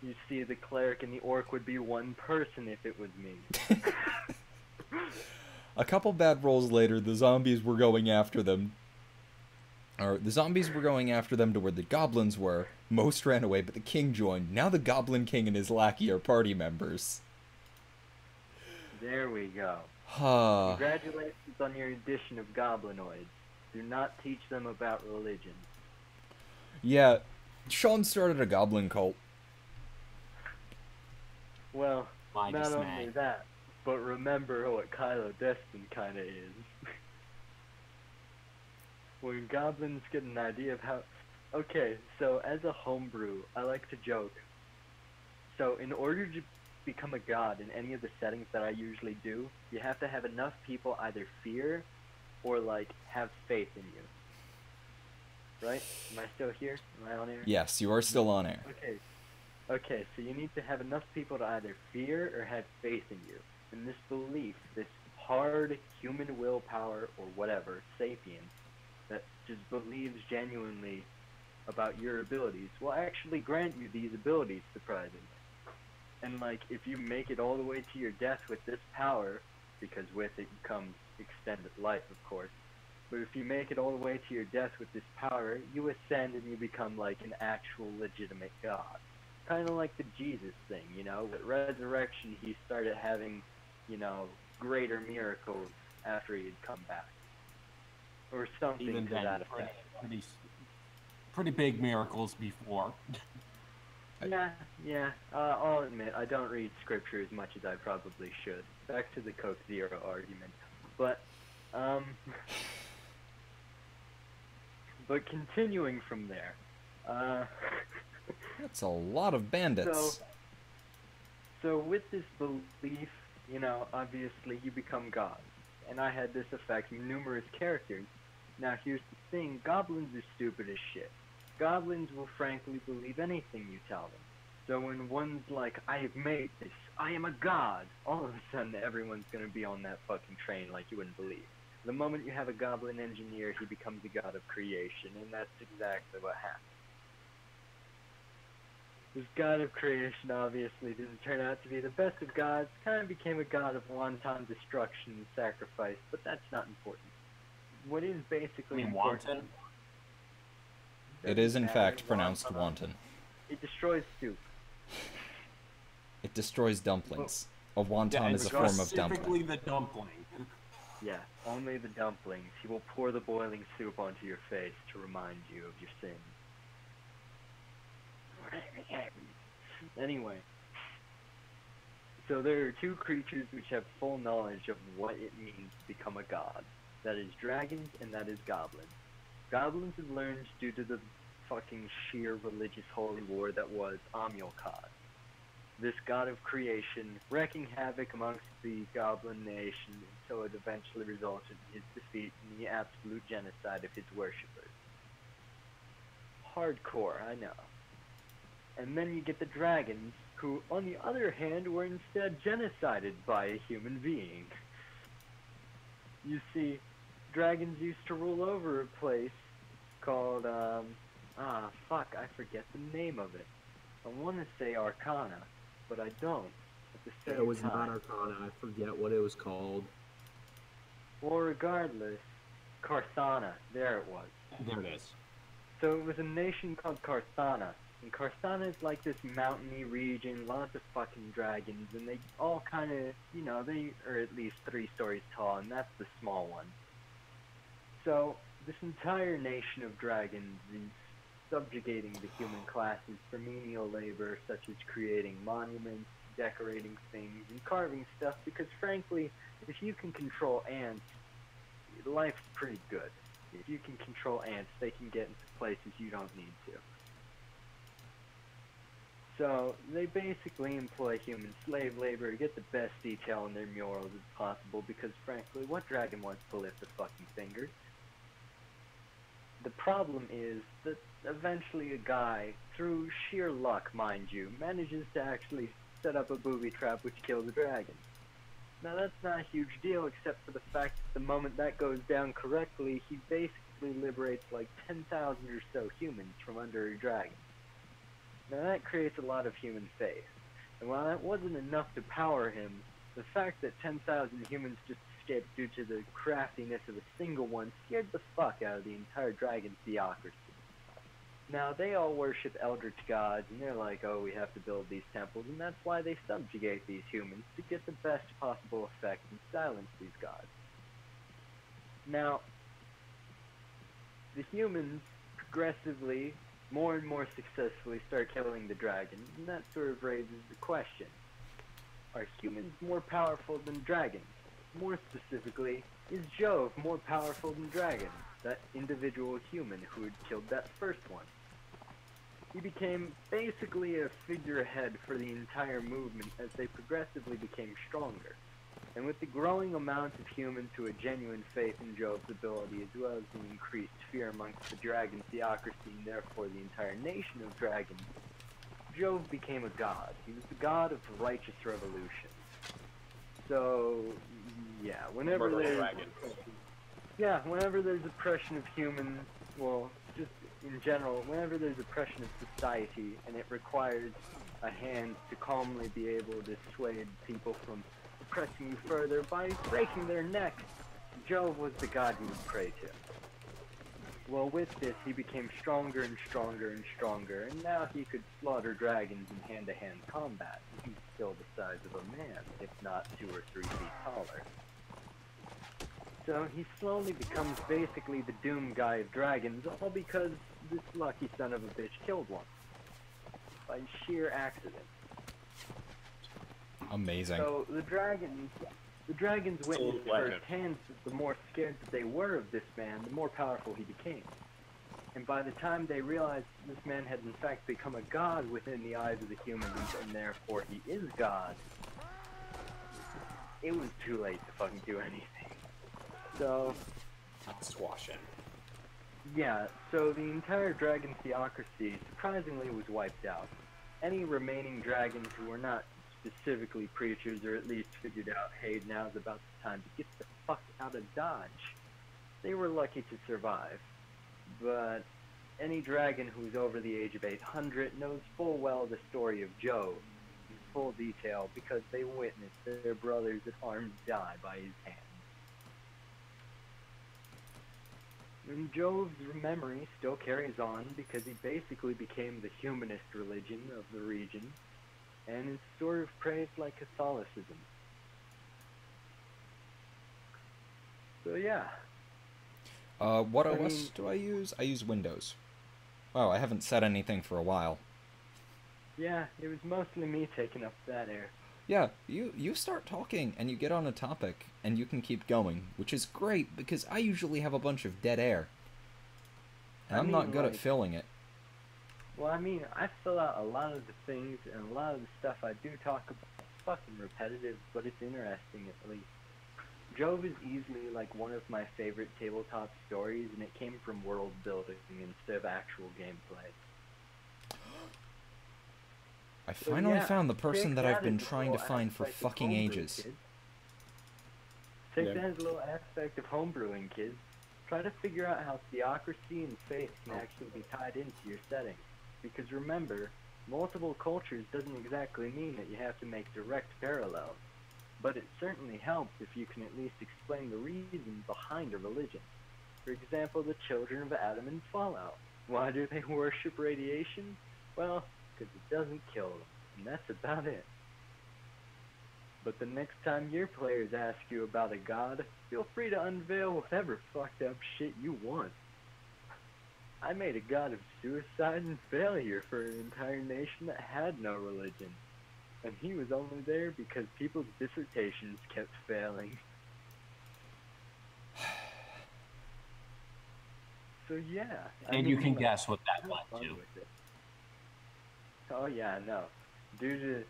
You see, the cleric and the orc would be one person if it was me. A couple bad rolls later, the zombies were going after them. The zombies were going after them to where the goblins were. Most ran away, but the king joined. Now the Goblin King and his lackey are party members. There we go. Ha. Congratulations on your addition of goblinoids. Do not teach them about religion. Yeah, Sean started a goblin cult. Well, My not dismay. only that, but remember what Kylo Destin kinda is. when goblins get an idea of how... Okay, so as a homebrew, I like to joke. So in order to become a god in any of the settings that I usually do, you have to have enough people either fear or, like, have faith in you. Right? Am I still here? Am I on air? Yes, you are still on air. Okay. Okay, so you need to have enough people to either fear or have faith in you. And this belief, this hard human willpower or whatever, sapient, that just believes genuinely about your abilities, will actually grant you these abilities, surprisingly. And, like, if you make it all the way to your death with this power, because with it comes extended life, of course, but if you make it all the way to your death with this power, you ascend and you become, like, an actual legitimate god. Kind of like the Jesus thing, you know? With resurrection, he started having, you know, greater miracles after he had come back. Or something Even to then, that effect. pretty big miracles before. Yeah. I'll admit, I don't read scripture as much as I probably should. Back to the Coke Zero argument. But, but continuing from there, That's a lot of bandits. So with this belief, you know, obviously you become gods. And I had this affect numerous characters. Now here's the thing, goblins are stupid as shit. Goblins will frankly believe anything you tell them. So when one's like, I have made this, I am a god, all of a sudden everyone's gonna be on that fucking train like you wouldn't believe. The moment you have a goblin engineer, he becomes a god of creation, and that's exactly what happened. This god of creation obviously didn't turn out to be the best of gods, kind of became a god of wanton destruction and sacrifice, but that's not important. What is basically important... Wanton? It is in fact pronounced wanton. It destroys soup. It destroys dumplings. A wonton is a form of dumpling. Specifically the dumpling. Yeah, only the dumplings. He will pour the boiling soup onto your face to remind you of your sins. Anyway, so there are two creatures which have full knowledge of what it means to become a god. That is dragons and that is goblins. Goblins have learned due to the fucking sheer religious holy war that was Amulkad. This god of creation, wreaking havoc amongst the goblin nation until it eventually resulted in his defeat and the absolute genocide of his worshippers. Hardcore, I know. And then you get the dragons, who, on the other hand, were instead genocided by a human being. You see, dragons used to rule over a place called, I forget the name of it. I want to say Arcana, but I don't. At the same It was time. not Arcana. I forget what it was called. Well, regardless, Carthana. There it was. There it is. So it was a nation called Carthana. And Carthana is like this mountainy region, lots of fucking dragons, and they all kind of, you know, they are at least 3 stories tall, and that's the small one. So, this entire nation of dragons is subjugating the human classes for menial labor, such as creating monuments, decorating things, and carving stuff, because frankly, if you can control ants, life's pretty good. If you can control ants, they can get into places you don't need to. So, they basically employ human slave labor to get the best detail in their murals as possible, because frankly, what dragon wants to lift a fucking finger? The problem is that eventually a guy, through sheer luck, mind you, manages to actually set up a booby trap which kills a dragon. Now that's not a huge deal, except for the fact that the moment that goes down correctly, he basically liberates like 10,000 or so humans from under a dragon. Now that creates a lot of human faith, and while that wasn't enough to power him, the fact that 10,000 humans just escaped due to the craftiness of a single one scared the fuck out of the entire dragon theocracy. Now they all worship eldritch gods, and they're like, oh, we have to build these temples, and that's why they subjugate these humans, to get the best possible effect and silence these gods. Now, the humans progressively, more and more successfully start killing the dragons, and that sort of raises the question, are humans more powerful than dragons? More specifically, Is Jove more powerful than Dragon, that individual human who had killed that first one? He became basically a figurehead for the entire movement as they progressively became stronger. And with the growing amount of humans who had genuine faith in Jove's ability, as well as the increased fear amongst the dragon theocracy and therefore the entire nation of dragons, Jove became a god. He was the god of righteous revolution. So, yeah, whenever there's oppression of humans, well, just in general, whenever there's oppression of society and it requires a hand to calmly be able to dissuade people from oppressing you further by breaking their necks, Jove was the god you would pray to. Well, with this, he became stronger and stronger and stronger, and now he could slaughter dragons in hand-to-hand combat. He's still the size of a man, if not 2 or 3 feet taller. So he slowly becomes basically the doom guy of dragons, all because this lucky son of a bitch killed one. By sheer accident. Amazing. So the dragons witnessed firsthand that the more scared that they were of this man, the more powerful he became. And by the time they realized this man had in fact become a god within the eyes of the humans, and therefore he is God, it was too late to fucking do anything. So, Squash it. yeah, so the entire dragon theocracy surprisingly was wiped out. Any remaining dragons who were not specifically preachers, or at least figured out, hey, now's about the time to get the fuck out of Dodge, they were lucky to survive. But any dragon who's over the age of 800 knows full well the story of Jove in full detail because they witnessed their brothers at arms die by his hand. And Jove's memory still carries on because he basically became the humanist religion of the region, and is sort of praised like Catholicism. So yeah. What OS do I use? I use Windows. Oh, I haven't said anything for a while. Yeah, it was mostly me taking up that air. Yeah, you start talking and you get on a topic and you can keep going, which is great because I usually have a bunch of dead air. And I'm not good at filling it. Well, I mean, I fill out a lot of the things, and a lot of the stuff I do talk about is fucking repetitive, but it's interesting at least. Jove is easily like one of my favorite tabletop stories, and it came from world building instead of actual gameplay. I finally found the person that I've been trying to find for fucking ages. Take that as a little aspect of homebrewing, kids. Try to figure out how theocracy and faith can actually be tied into your setting. Because remember, multiple cultures doesn't exactly mean that you have to make direct parallels. But it certainly helps if you can at least explain the reason behind a religion. For example, the children of Adam in Fallout. Why do they worship radiation? Well, because it doesn't kill them, and that's about it. But the next time your players ask you about a god, feel free to unveil whatever fucked up shit you want. I made a god of suicide and failure for an entire nation that had no religion. And he was only there because people's dissertations kept failing. So yeah. And you can guess what that led to. Oh yeah, no. Due to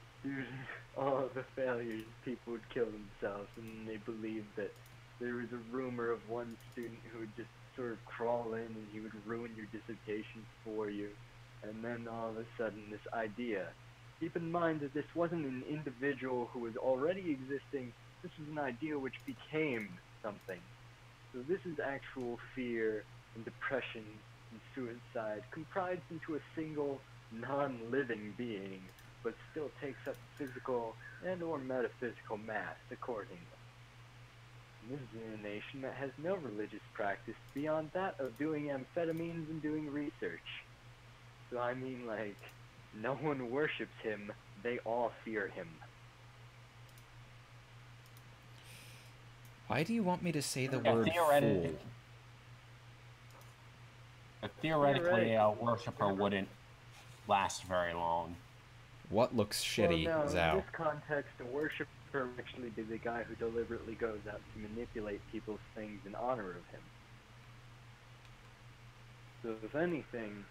all of the failures, people would kill themselves, and they believed that there was a rumor of one student who would just sort of crawl in and he would ruin your dissertation for you. And then all of a sudden this idea. Keep in mind that this wasn't an individual who was already existing, this was an idea which became something. So this is actual fear and depression and suicide comprised into a single non-living being, but still takes up physical and or metaphysical mass accordingly. And this is in a nation that has no religious practice beyond that of doing amphetamines and doing research. So I mean, like, no one worships him, they all fear him. Why do you want me to say the word fool? Theoretically, a worshiper wouldn't last very long. What looks shitty, well, no, Zhao? in this context, a worshiper or actually be the guy who deliberately goes out to manipulate people's things in honor of him. So if anything,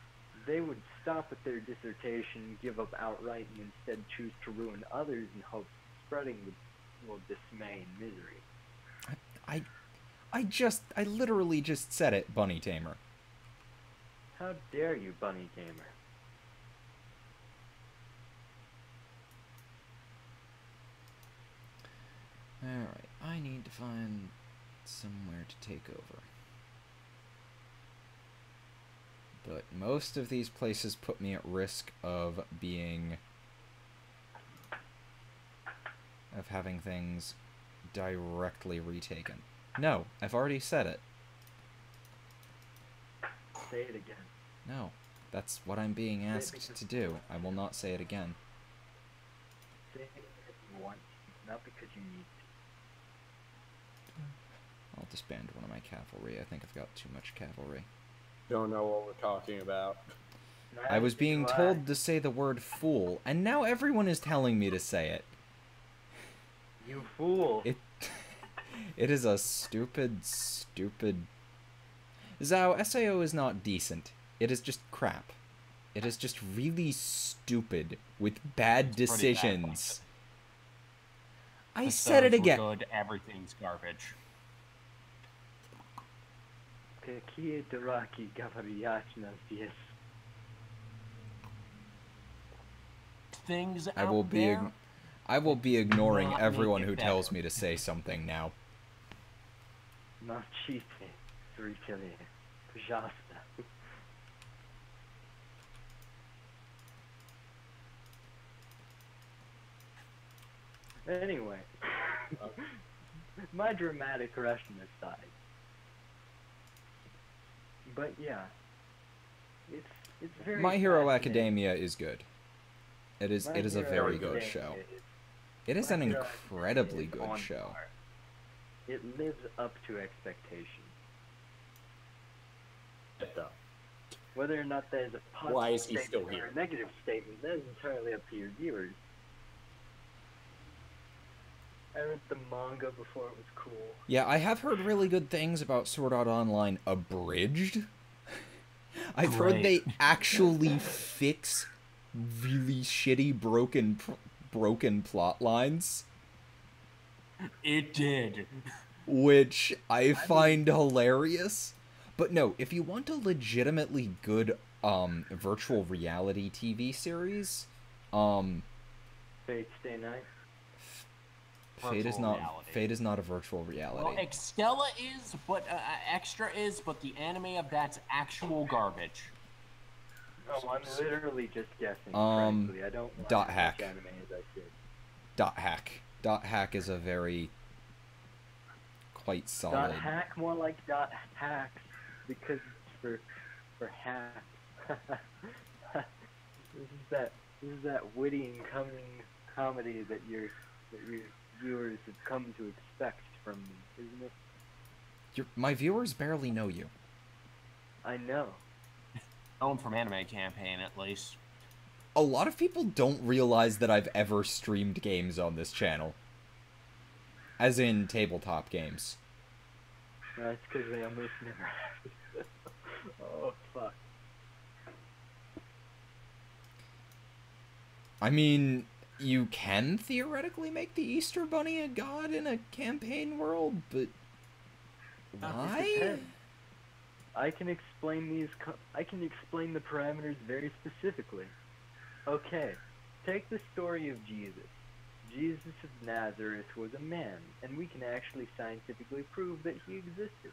they would stop at their dissertation, give up outright, and instead choose to ruin others in hopes of spreading the dismay and misery. I literally just said it, Bunny Tamer. How dare you, Bunny Tamer? Alright, I need to find somewhere to take over. But most of these places put me at risk of having things directly retaken. No, I've already said it. Say it again. No, that's what I'm being asked to do. I will not say it again. Say it because you want to, not because you need to. I'll disband one of my cavalry. I think I've got too much cavalry. Don't know what we're talking about. I was being told to say the word fool, and now everyone is telling me to say it. You fool! It is a stupid... Zhao, SAO is not decent. It is just crap. It is just really stupid, with bad decisions. I said it again. Good, everything's garbage. Какие дураки говорят на здесь? Things I will be ignoring everyone who tells me to say something now. Молчите, зрители, пожалуйста. Anyway, my dramatic Russian aside. But yeah, it's very. My Hero Academia is good. It is a very good show. It is an incredibly good show. It lives up to expectations. Whether or not that is a positive Why is he still statement or here? a negative statement, that is entirely up to your viewers. I read the manga before it was cool. Yeah, I have heard really good things about Sword Art Online Abridged. I've heard they actually fix really shitty broken plot lines. It did. Which I find hilarious. But no, if you want a legitimately good virtual reality TV series, Fate Stay Night. Fate is not a virtual reality. Well, Extella is, but Extra is, but the anime of that's actual garbage. Oh, I'm literally just guessing. Frankly, I don't watch Dot hack. as much anime as I should. Dot hack. Dot hack is a very quite solid. Dot hack, more like dot hacks, because it's for hack. This is that witty and cunning comedy that your viewers have come to expect from me, isn't it? My viewers barely know you. I know. Known from Anime Campaign, at least. A lot of people don't realize that I've ever streamed games on this channel. As in tabletop games. That's because they almost never have. Oh, fuck. I mean, you can theoretically make the Easter Bunny a god in a campaign world, but why? I can explain I can explain the parameters very specifically. Okay, take the story of Jesus. Jesus of Nazareth was a man, and we can actually scientifically prove that he existed.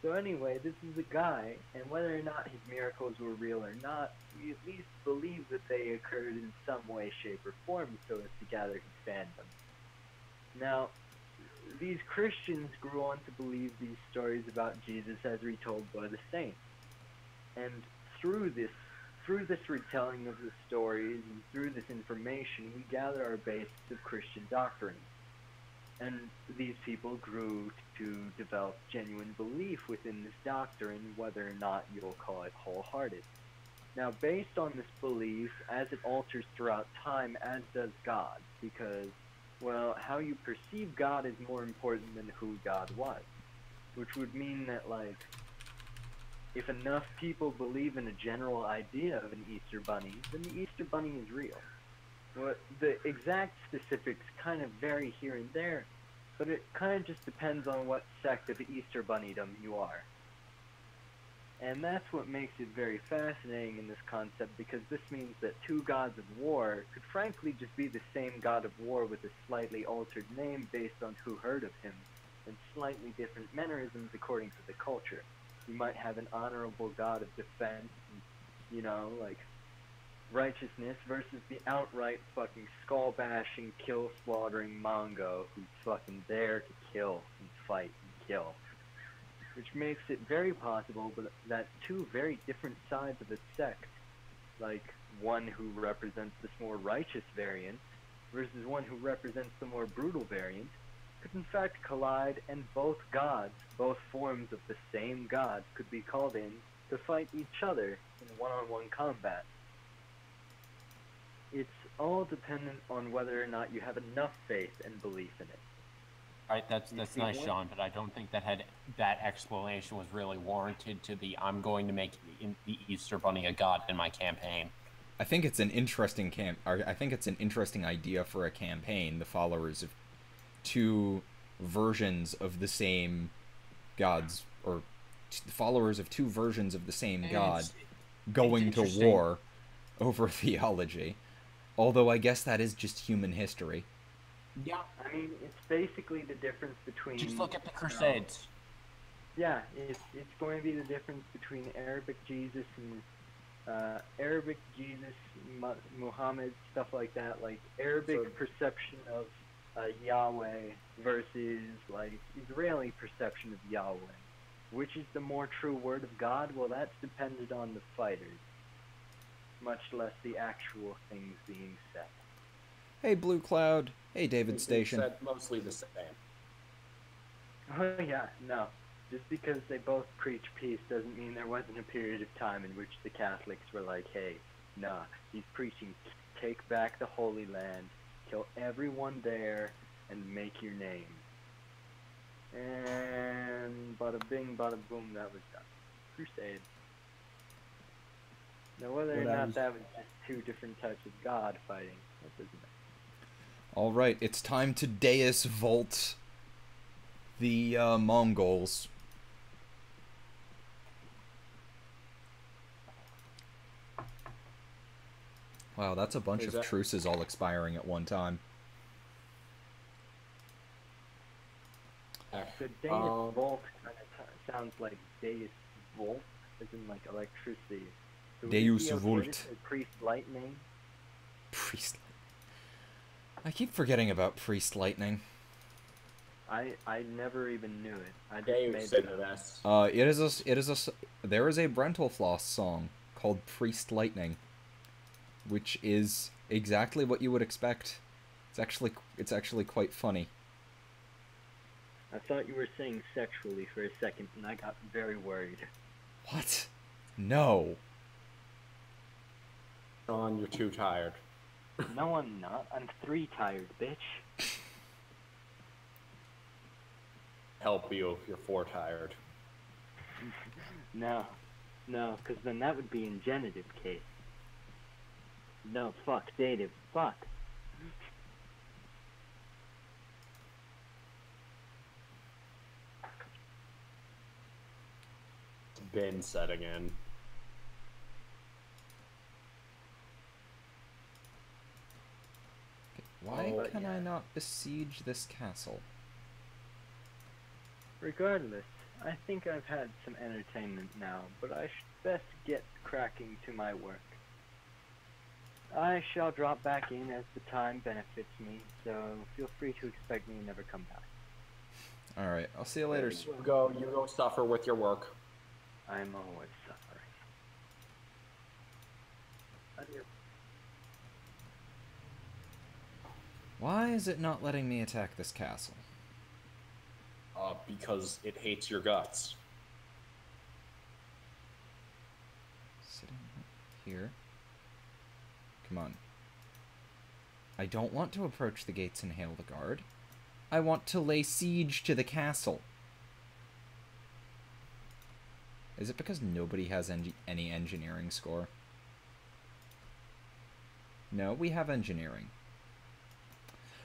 So anyway, this is a guy, and whether or not his miracles were real or not, we at least believe that they occurred in some way, shape, or form so as to gather his fandom. Now, these Christians grew on to believe these stories about Jesus as retold by the saints. And through this retelling of the stories and through this information, we gather our basis of Christian doctrine. And these people grew to develop genuine belief within this doctrine, whether or not you'll call it wholehearted. Now, based on this belief, as it alters throughout time, as does God, because Well, how you perceive God is more important than who God was. Which would mean that, like, if enough people believe in a general idea of an Easter Bunny, then the Easter Bunny is real. Well, the exact specifics kind of vary here and there, but it kind of just depends on what sect of Easter Bunnydom you are. And that's what makes it very fascinating in this concept, because this means that two gods of war could frankly just be the same god of war with a slightly altered name based on who heard of him, and slightly different mannerisms according to the culture. You might have an honorable god of defense, and, you know, like, righteousness versus the outright fucking skull-bashing, kill-slaughtering Mongo who's fucking there to kill and fight and kill. Which makes it very possible that two very different sides of a sect, like one who represents this more righteous variant versus one who represents the more brutal variant, could in fact collide, and both gods, both forms of the same god, could be called in to fight each other in one-on-one combat. It's all dependent on whether or not you have enough faith and belief in it. Right, that's nice, Sean, but I don't think that explanation was really warranted to the I'm going to make the Easter Bunny a god in my campaign. I think it's an interesting I think it's an interesting idea for a campaign. The followers of two versions of the same gods, or followers of two versions of the same god, going to war over theology. Although I guess that is just human history. Yeah. I mean, it's basically the difference between... Just look at the Crusades. Yeah, it's going to be the difference between Arabic Jesus and Muhammad, stuff like that. Like, Arabic perception of Yahweh versus, like, Israeli perception of Yahweh. Which is the more true word of God? Well, that's dependent on the fighters, much less the actual things being said. Hey, Blue Cloud. Hey, David Station. Said mostly the same. Oh yeah, no. Just because they both preach peace doesn't mean there wasn't a period of time in which the Catholics were like, hey, nah, he's preaching, take back the Holy Land, kill everyone there, and make your name. And bada bing, bada boom, that was done. Crusade. Now whether or not that was just two different types of God fighting, that doesn't matter. Alright, it's time to Deus Volt the Mongols. Wow, that's a bunch of truces all expiring at one time. The Deus Volt kind of sounds like Deus Volt, as in like electricity. So Deus Volt. Priest Lightning. Priest Lightning. I keep forgetting about Priest Lightning. I never even knew it. I Deus just made it. There is a Brentalfloss song called Priest Lightning, which is exactly what you would expect. It's actually quite funny. I thought you were saying sexually for a second, and I got very worried. What? No. Sean, you're too tired. No, I'm not. I'm 3 tired, bitch. Help you if you're 4 tired. No, because then that would be in genitive case. No, fuck, dative, fuck. It's been setting in. Why can I not besiege this castle? Regardless, I think I've had some entertainment now, but I should best get cracking to my work. I shall drop back in as the time benefits me, so feel free to expect me to never come back. Alright, I'll see you later. You go suffer with your work. I'm always suffering. Adieu. Why is it not letting me attack this castle? Because it hates your guts. Sitting here. Come on. I don't want to approach the gates and hail the guard. I want to lay siege to the castle. Is it because nobody has any engineering score? No, we have engineering.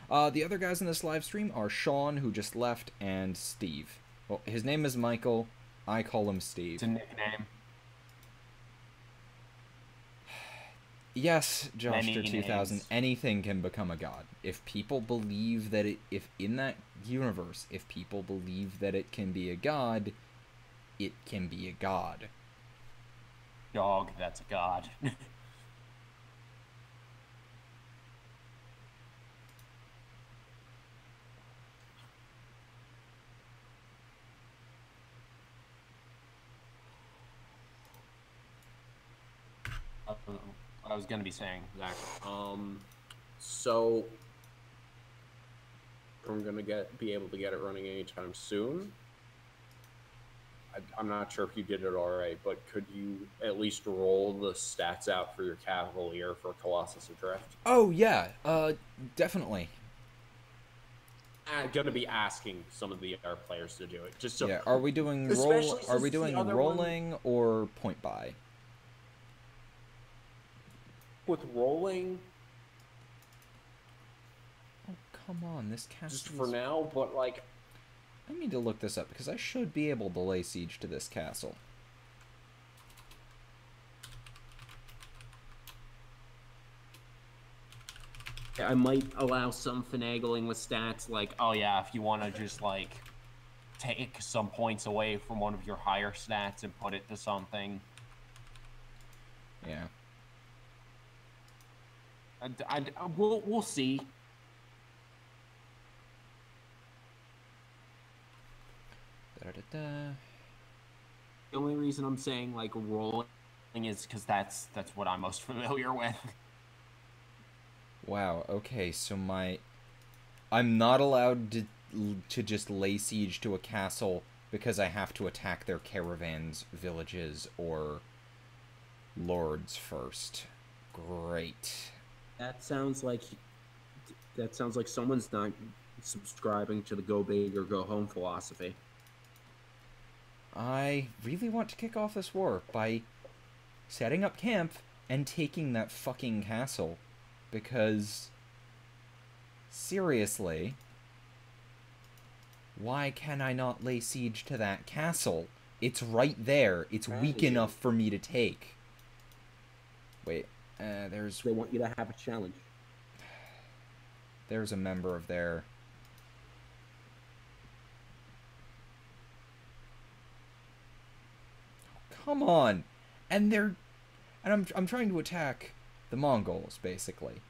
The other guys in this live stream are Sean, who just left, and Steve. Well, his name is Michael. I call him Steve. It's a nickname. Yes, Many Joshter 2000, names. anything can become a god. If people believe that if in that universe, if people believe that it can be a god, it can be a god. Dog, that's a god. I was gonna be saying, Zach. So I'm gonna be able to get it running anytime soon. I'm not sure if you did it already, but could you at least roll the stats out for your Cavalier for Colossus Adrift? Oh yeah, definitely. I'm gonna be asking some of the other players to do it. Just so, Yeah, are we doing especially Are we since the doing other rolling or point buy? with rolling, Oh come on, this castle. just for now, but like, I need to look this up because I should be able to lay siege to this castle. I might allow some finagling with stats, like, oh yeah, if you want to just, like, take some points away from one of your higher stats and put it to something. Yeah. We'll see. Da-da-da-da. The only reason I'm saying, like, rolling is because that's what I'm most familiar with. Wow, okay, so I'm not allowed to just lay siege to a castle because I have to attack their caravans, villages, or lords first. Great. that sounds like someone's not subscribing to the go big or go home philosophy. I really want to kick off this war by setting up camp and taking that fucking castle. Because, seriously, why can I not lay siege to that castle? It's right there. It's weak enough for me to take. Wait, there's... They want you to have a challenge. There's a member of their... Come on! And they're... And I'm trying to attack the Mongols, basically.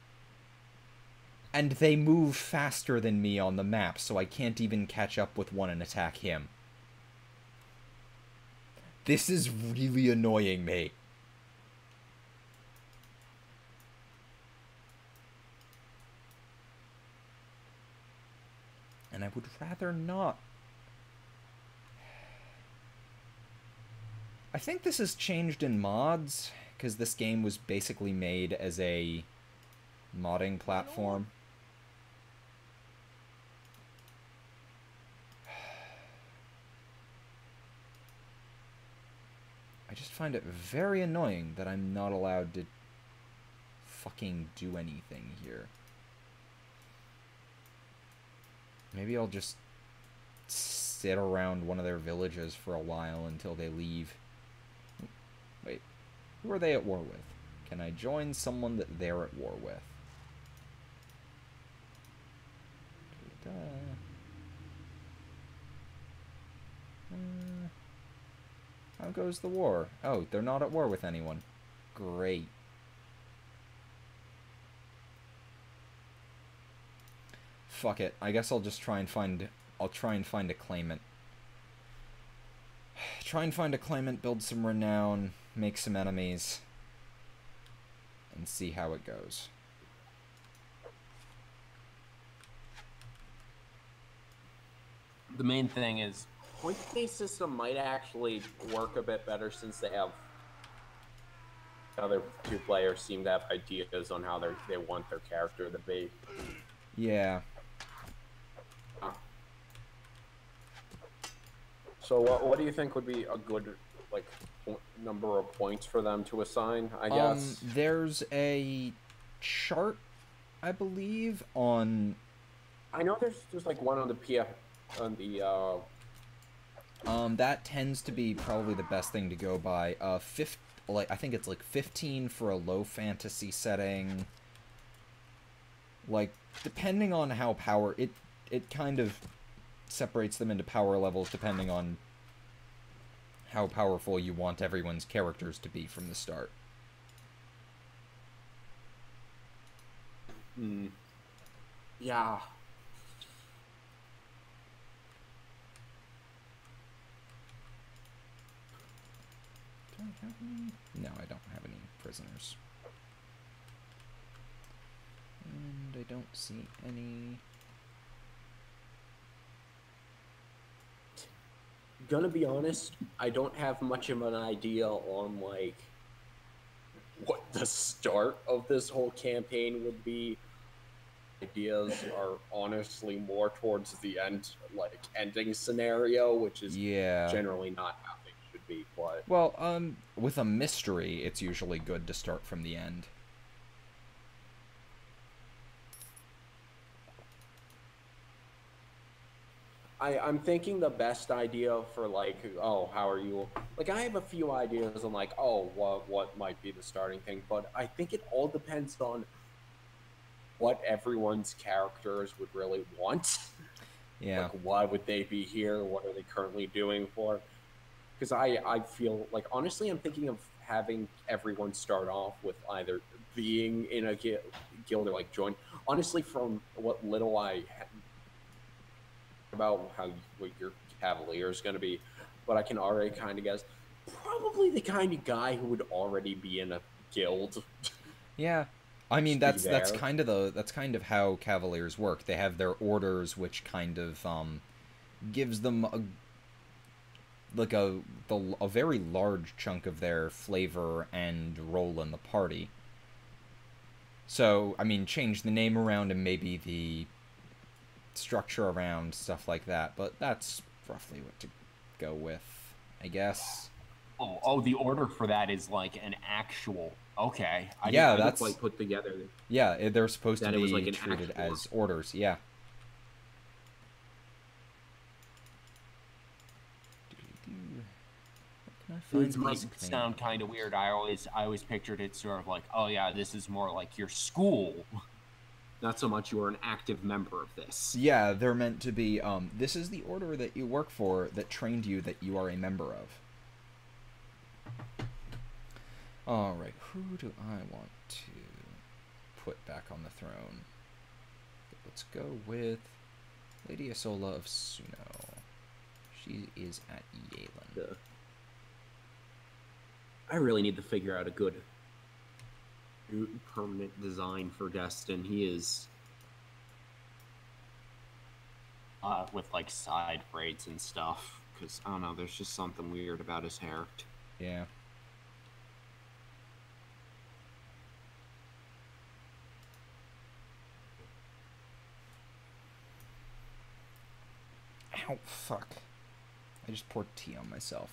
And they move faster than me on the map, so I can't even catch up with one and attack him. This is really annoying me. And I would rather not. I think this has changed in mods, because this game was basically made as a modding platform. I just find it very annoying that I'm not allowed to fucking do anything here. Maybe I'll just sit around one of their villages for a while until they leave. Wait, who are they at war with? Can I join someone that they're at war with? How goes the war? Oh, they're not at war with anyone. Great. Fuck it. I guess I'll just try and find... I'll try and find a claimant. Try and find a claimant, build some renown, make some enemies, and see how it goes. The main thing is, Point-based system might actually work a bit better since they have other two players seem to have ideas on how they want their character to be. Yeah. So what do you think would be a good like number of points for them to assign? I guess there's a chart, I believe, on. I know there's like one on the PF on the. That tends to be probably the best thing to go by. I think it's like 15 for a low fantasy setting. Like, depending on how it kind of separates them into power levels depending on how powerful you want everyone's characters to be from the start. Yeah. Do I have any? No, I don't have any prisoners. And I don't see any. Gonna be honest, I don't have much of an idea on like what the start of this whole campaign would be. Ideas are honestly more towards the end, like ending scenario, which is generally not how things should be. But well, with a mystery, it's usually good to start from the end. I'm thinking the best idea for like, oh, how are you? Like, I have a few ideas on like, oh, what might be the starting thing, but I think it all depends on what everyone's characters would really want. Yeah. Like, why would they be here? What are they currently doing for? Because I feel like, honestly, I'm thinking of having everyone start off with either being in a guild or like join. Honestly, from what little I about what your cavalier is going to be, but I can already kind of guess probably the kind of guy who would already be in a guild. Yeah, I mean that's kind of how cavaliers work. They have their orders, which kind of gives them a very large chunk of their flavor and role in the party. So I mean, change the name around and maybe the structure around, stuff like that, but that's roughly what to go with, I guess. Oh, the order for that is like an actual. Okay, I didn't quite put together. Yeah, they're supposed to be like treated as orders. Yeah. It might sound kind of weird. I always pictured it sort of like, oh yeah, this is more like your school. Not so much you are an active member of this. Yeah, they're meant to be, this is the order that you work for that trained you that you are a member of. Alright, who do I want to put back on the throne? Let's go with Lady Isola of Suno. She is at Yalen. I really need to figure out a good permanent design for Destin. He is with like side braids and stuff, because I don't know, there's just something weird about his hair. Yeah. Ow, fuck. I just poured tea on myself.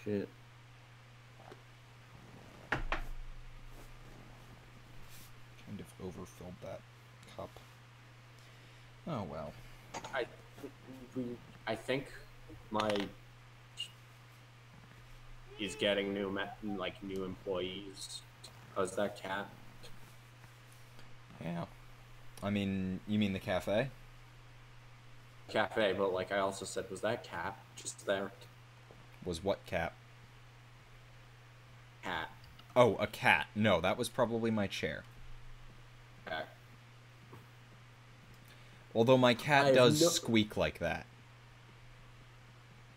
Shit. Kind of overfilled that cup. Oh well. I think he's getting new employees because that cat. Yeah. I mean, you mean the cafe? Cafe, but like I also said, was that cat just there? Was what cat? Cat. Oh, a cat. No, that was probably my chair. Okay. Although my cat does squeak like that.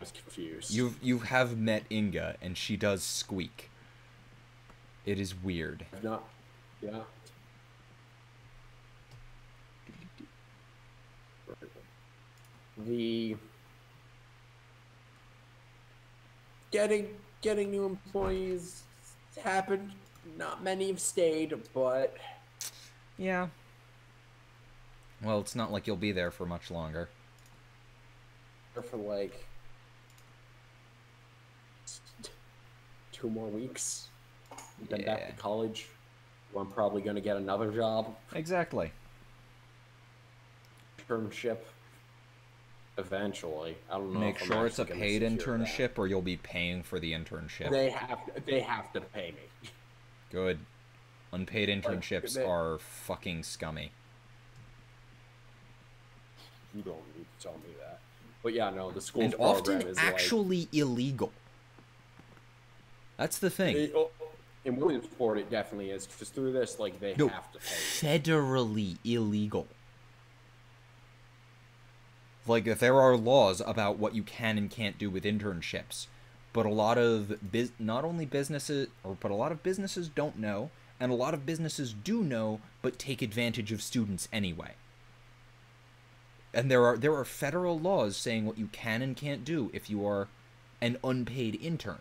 I was confused. You have met Inga, and she does squeak. It is weird. Not, yeah. getting new employees happened. Not many have stayed, but Yeah. Well, it's not like you'll be there for much longer. for like 2 more weeks. Then back to college, where I'm probably going to get another job. Exactly. Internship. Eventually, I don't know. Make if I'm sure it's a actually gonna paid secure internship, or you'll be paying for the internship. that. They have to pay me. Good. Unpaid internships they- are fucking scummy. You don't need to tell me that. But yeah, no, the school And program often is actually illegal. That's the thing. in Williamsport, it definitely is. Because through this, like, they No, have to pay. federally illegal. Like, there are laws about what you can and can't do with internships, but a lot of not only businesses, but a lot of businesses don't know, and a lot of businesses do know, but take advantage of students anyway. And there are federal laws saying what you can and can't do if you are an unpaid intern.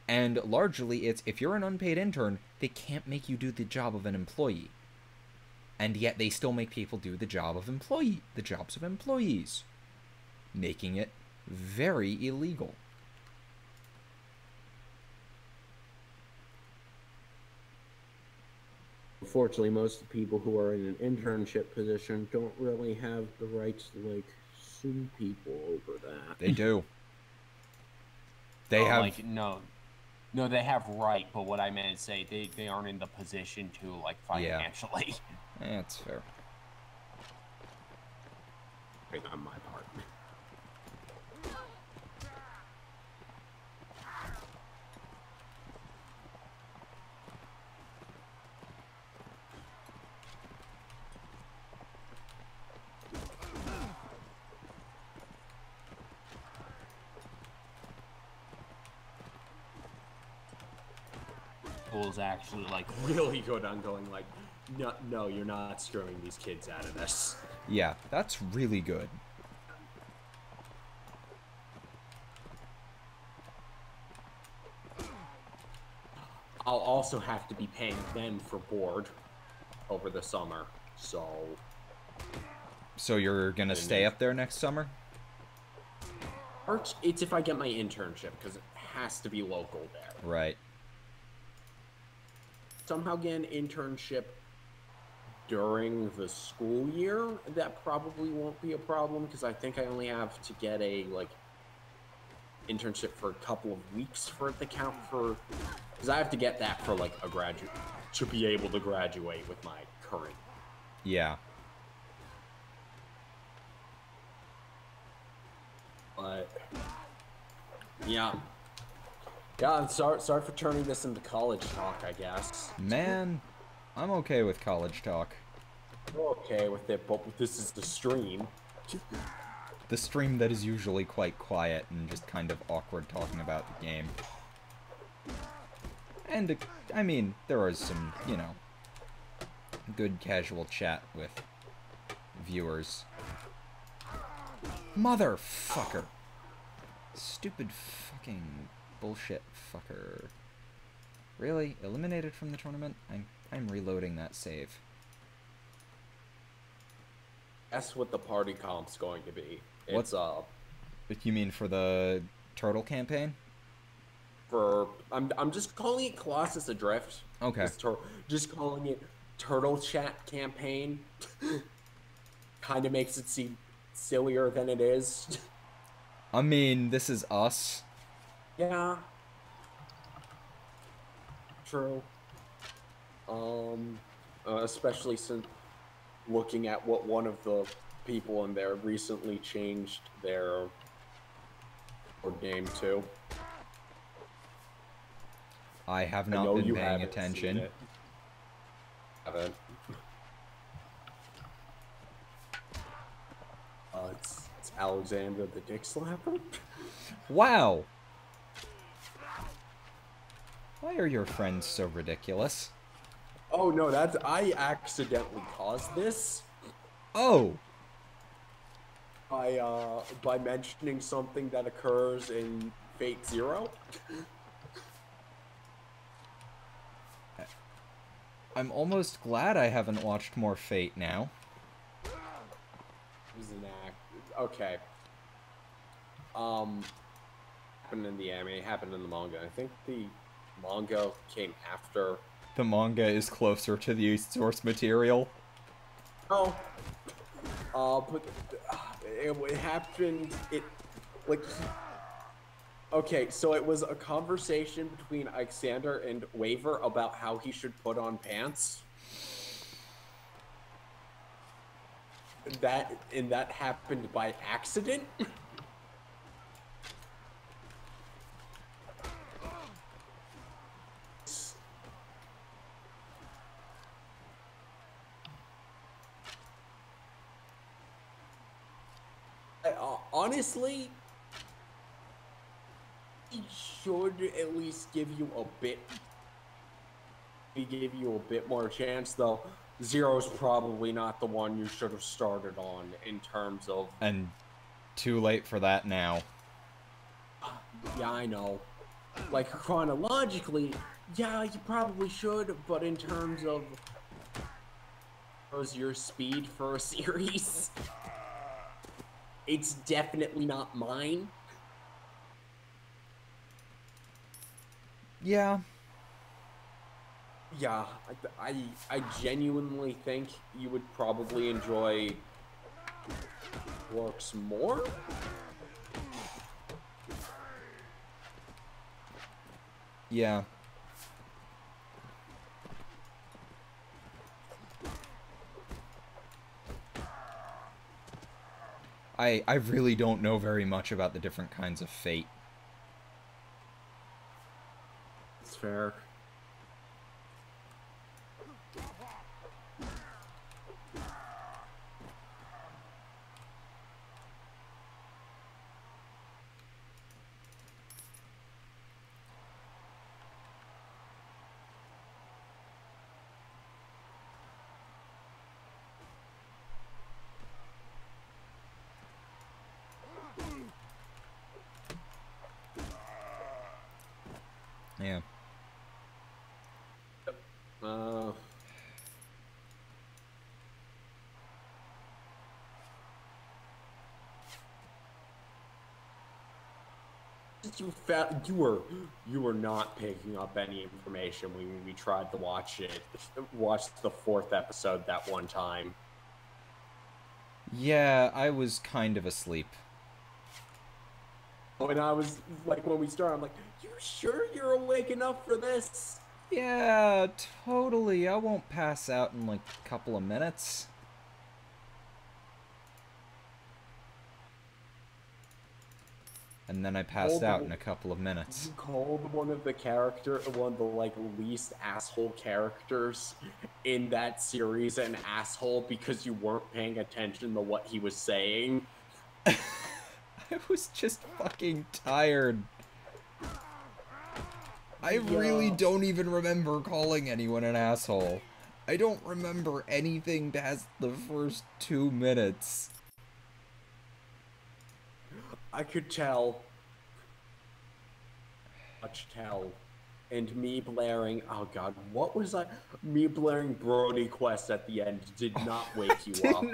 And largely, it's if you're an unpaid intern, they can't make you do the job of an employee. And yet they still make people do the jobs of employees, making it very illegal. Unfortunately, most of the people who are in an internship position don't really have the rights to, like, sue people over that. They do. They have... Like, no, they have right, but what I meant to say, they aren't in the position to, like, financially. That's fair. Right on my part. School's actually, like, Really good on going, like, no, you're not screwing these kids out of this. Yeah, that's really good. I'll also have to be paying them for board over the summer, so... So you're gonna stay up there next summer? It's if I get my internship, because it has to be local there. Right. Somehow get an internship during the school year, that probably won't be a problem, because I think I only have to get a, like, internship for a couple of weeks for it to count for... Because I have to get that for, like, a graduate... to be able to graduate with my current... Yeah. But... Yeah. Yeah, I'm sorry for turning this into college talk, I guess. Man, I'm okay with college talk. We're okay with it, but this is the stream. The stream that is usually quite quiet and just kind of awkward talking about the game. And, I mean, there is some, you know, good casual chat with viewers. Motherfucker! Stupid fucking bullshit fucker. Really? Eliminated from the tournament? I'm reloading that save. That's what the party comp's going to be. What? It's You mean for the turtle campaign? I'm just calling it Colossus Adrift. Okay. Just calling it Turtle Chat Campaign. Kind of makes it seem sillier than it is. I mean, this is us. Yeah. True. Especially since looking at what one of the people in there recently changed their game to. I have I not know been you paying haven't attention. seen it. Haven't. It's Alexander the Dick Slapper. Wow! Why are your friends so ridiculous? Oh no, I accidentally caused this Oh! by mentioning something that occurs in Fate Zero. I'm almost glad I haven't watched more Fate now. It was an act. Okay. Happened in the anime, happened in the manga. I think the manga came after. The manga is closer to the source material. Oh. But it happened. Okay, so it was a conversation between Alexander and Waver about how he should put on pants. That happened by accident. Honestly, he should at least give you a bit. He gave you a bit more chance, though. Zero's probably not the one you should have started on in terms of. And too late for that now. Yeah, I know. Like chronologically, yeah, you probably should, but in terms of your speed for a series, it's definitely not mine. Yeah. Yeah, I genuinely think you would probably enjoy works more. Yeah. I really don't know very much about the different kinds of Fate. It's fair. Yeah. You were not picking up any information when we tried to watch the fourth episode that one time. Yeah, I was kind of asleep. And I was like, when we started, I'm like, you sure you're awake enough for this? Yeah, totally. I won't pass out in like a couple of minutes. And then I passed out in a couple of minutes. You called one of the like least asshole characters in that series an asshole because you weren't paying attention to what he was saying. I was just fucking tired. I really don't even remember calling anyone an asshole. I don't remember anything past the first 2 minutes. I could tell. Much tell. And me blaring, oh god, what was I? Me blaring Brody Quest at the end did not wake you up.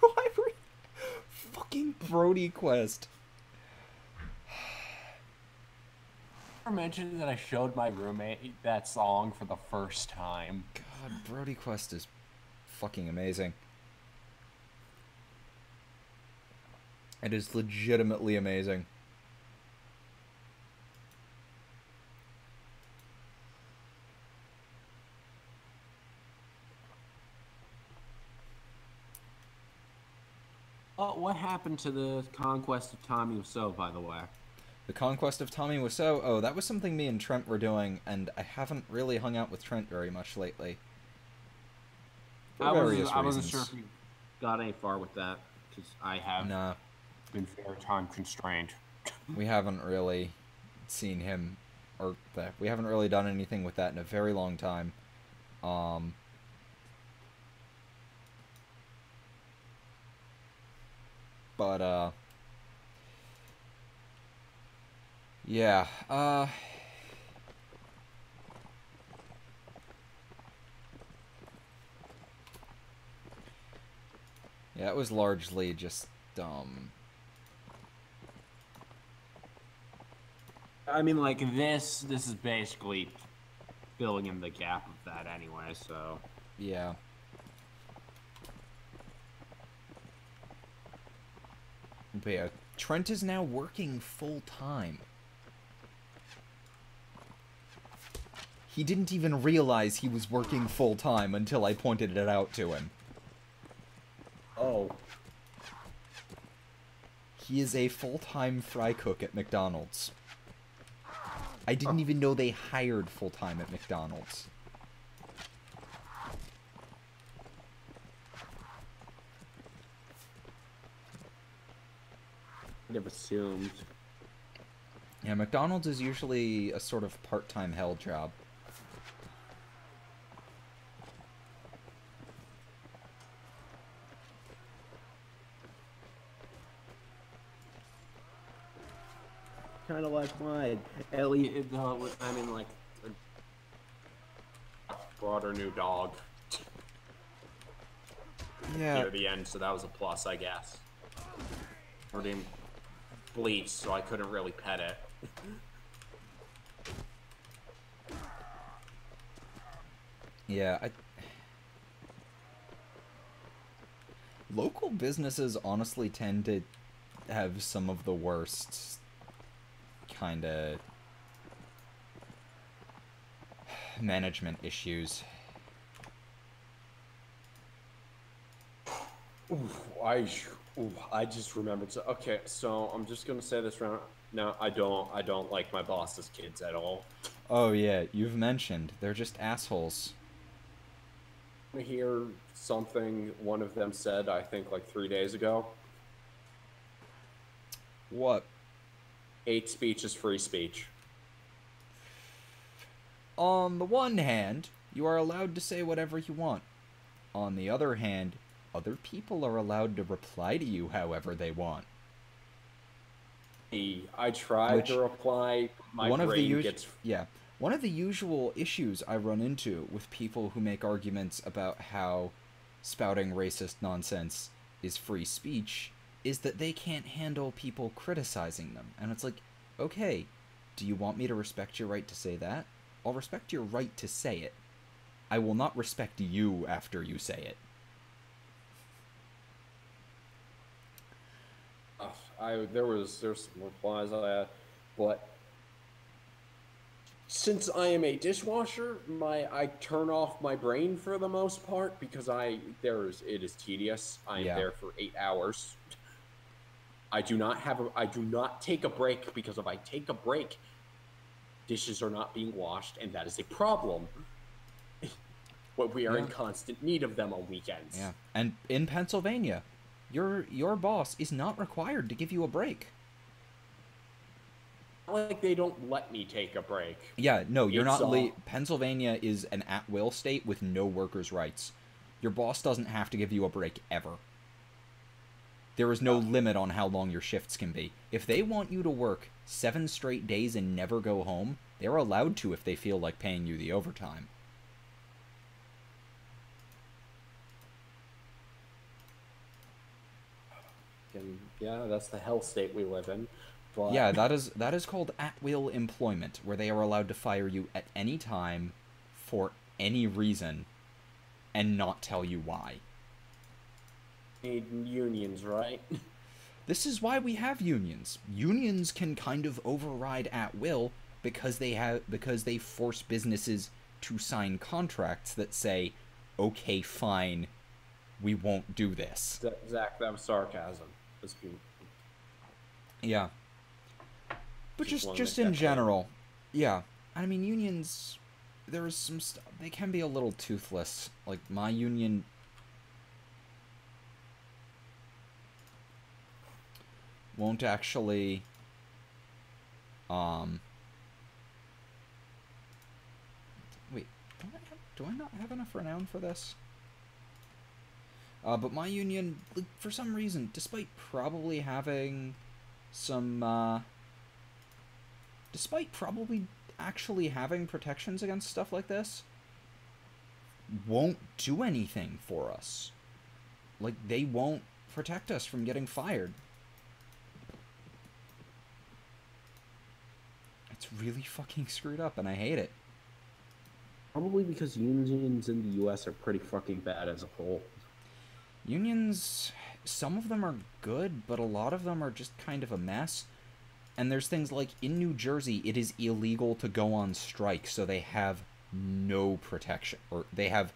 Why were fucking Brody Quest? I mentioned that I showed my roommate that song for the first time. God, Brody Quest is fucking amazing. It is legitimately amazing. What happened to the Conquest of Tommy Wiseau, by the way? The Conquest of Tommy Wiseau? Oh, that was something me and Trent were doing, and I haven't really hung out with Trent very much lately. I wasn't sure if we got any far with that, because I have been very time constrained. We haven't really seen him, or we haven't really done anything with that in a very long time. Yeah, yeah, it was largely just, I mean, like, this is basically filling in the gap of that anyway, so... yeah. But yeah, Trent is now working full-time. He didn't even realize he was working full-time until I pointed it out to him. Oh. He is a full-time fry cook at McDonald's. I didn't even know they hired full-time at McDonald's. I'd have assumed. Yeah, McDonald's is usually a sort of part-time hell job. Kind of like mine. Ellie, I mean, like, brought her new dog Yeah. near the end, so that was a plus, I guess. Her name bleeds, so I couldn't really pet it. Yeah, local businesses honestly tend to have some of the worst kind of management issues. I just remembered. So, okay, so I'm just gonna say this round. No, I don't like my boss's kids at all. Oh yeah, you've mentioned. They're just assholes. I hear something one of them said, I think like 3 days ago. What? Hate speech is free speech. On the one hand, you are allowed to say whatever you want. On the other hand, other people are allowed to reply to you however they want. I tried to reply. My brain gets... Yeah. One of the usual issues I run into with people who make arguments about how spouting racist nonsense is free speech is that they can't handle people criticizing them. And it's like, okay, do you want me to respect your right to say that? I'll respect your right to say it. I will not respect you after you say it. There's some replies I had, but since I am a dishwasher, I turn off my brain for the most part because it is tedious. I am there for 8 hours. I do not take a break, because if I take a break, dishes are not being washed, and that is a problem. But we are in constant need of them on weekends. Yeah, and in Pennsylvania, your boss is not required to give you a break. Like they don't let me take a break. Yeah, no, you're not. Pennsylvania is an at-will state with no workers' rights. Your boss doesn't have to give you a break ever. There is no limit on how long your shifts can be. If they want you to work 7 straight days and never go home, they're allowed to if they feel like paying you the overtime. And yeah, that's the hell state we live in. But... yeah, that is called at-will employment, where they are allowed to fire you at any time for any reason and not tell you why. Need unions, right? This is why we have unions. Unions can kind of override at will because they force businesses to sign contracts that say, okay, fine, we won't do this. Zach, that was sarcasm. Yeah. But just in general, yeah. I mean, unions, there is some stuff, they can be a little toothless. Like, my union... won't actually, wait, do I not have enough renown for this? But my union, for some reason, despite probably having some, despite probably actually having protections against stuff like this, won't do anything for us. Like, they won't protect us from getting fired. It's really fucking screwed up, and I hate it. Probably because unions in the US are pretty fucking bad as a whole. Unions, some of them are good, but a lot of them are just kind of a mess. And there's things like, in New Jersey, it is illegal to go on strike, so they have no protection, or they have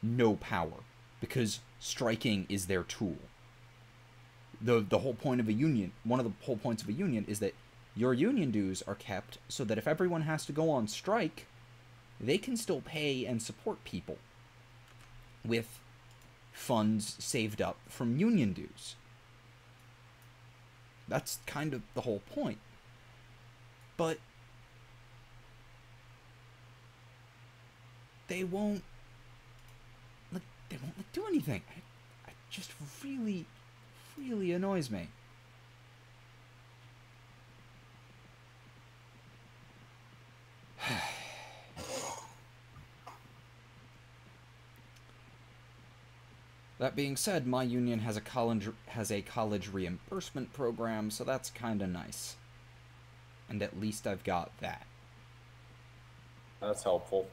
no power, because striking is their tool. The whole point of a union, one of the whole points of a union is that your union dues are kept so that if everyone has to go on strike, they can still pay and support people with funds saved up from union dues. That's kind of the whole point. But they won't do anything. It just really, really annoys me. That being said, my union has a college reimbursement program, so that's kind of nice. And at least I've got that. That's helpful.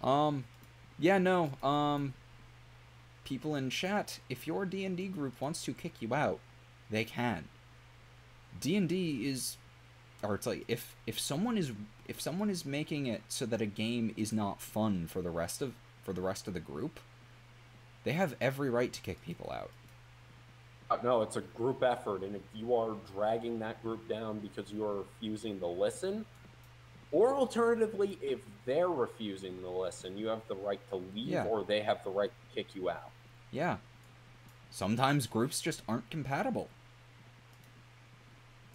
Yeah, no, people in chat, if your D&D group wants to kick you out, they can. D&D is, or it's like, if someone is making it so that a game is not fun for the rest of the group, they have every right to kick people out. No, it's a group effort, and if you are dragging that group down because you are refusing to listen, or alternatively, if they're refusing to listen, you have the right to leave, or they have the right to kick you out. Yeah. Sometimes groups just aren't compatible.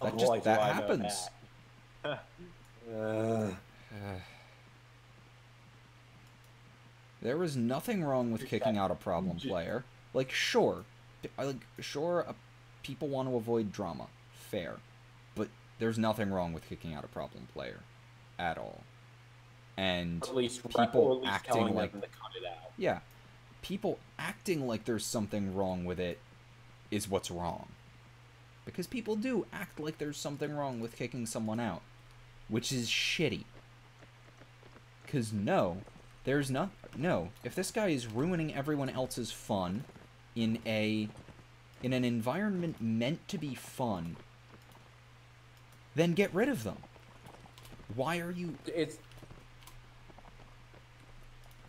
That happens. There is nothing wrong with kicking out a problem player. Like, sure, people want to avoid drama. Fair. But there's nothing wrong with kicking out a problem player. At all. And at least people acting like... them to cut it out. Yeah. People acting like there's something wrong with it is what's wrong. Because people do act like there's something wrong with kicking someone out. Which is shitty. Because no, there's not... No, if this guy is ruining everyone else's fun in an environment meant to be fun, then get rid of them. Why are you... If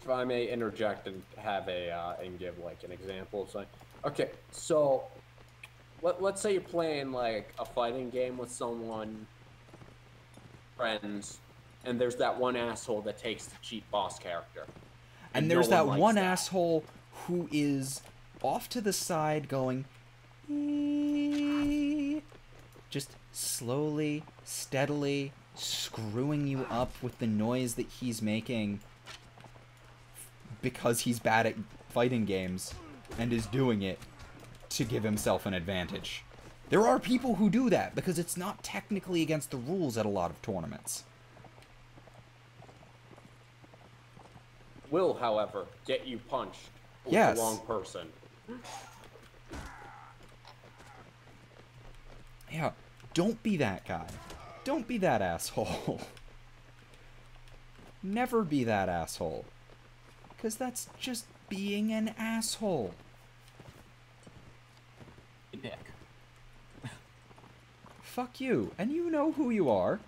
I may interject and have and give like an example of something. Okay, so let's say you're playing like a fighting game with someone, friends, and there's that one asshole that takes the cheap boss character. And there's that one asshole who is off to the side going, just slowly, steadily screwing you up with the noise that he's making because he's bad at fighting games and is doing it to give himself an advantage. There are people who do that because it's not technically against the rules at a lot of tournaments. Will, however, get you punched with Yes. the wrong person. Yeah, don't be that guy. Don't be that asshole. Never be that asshole. Because that's just being an asshole. Dick. Fuck you, and you know who you are.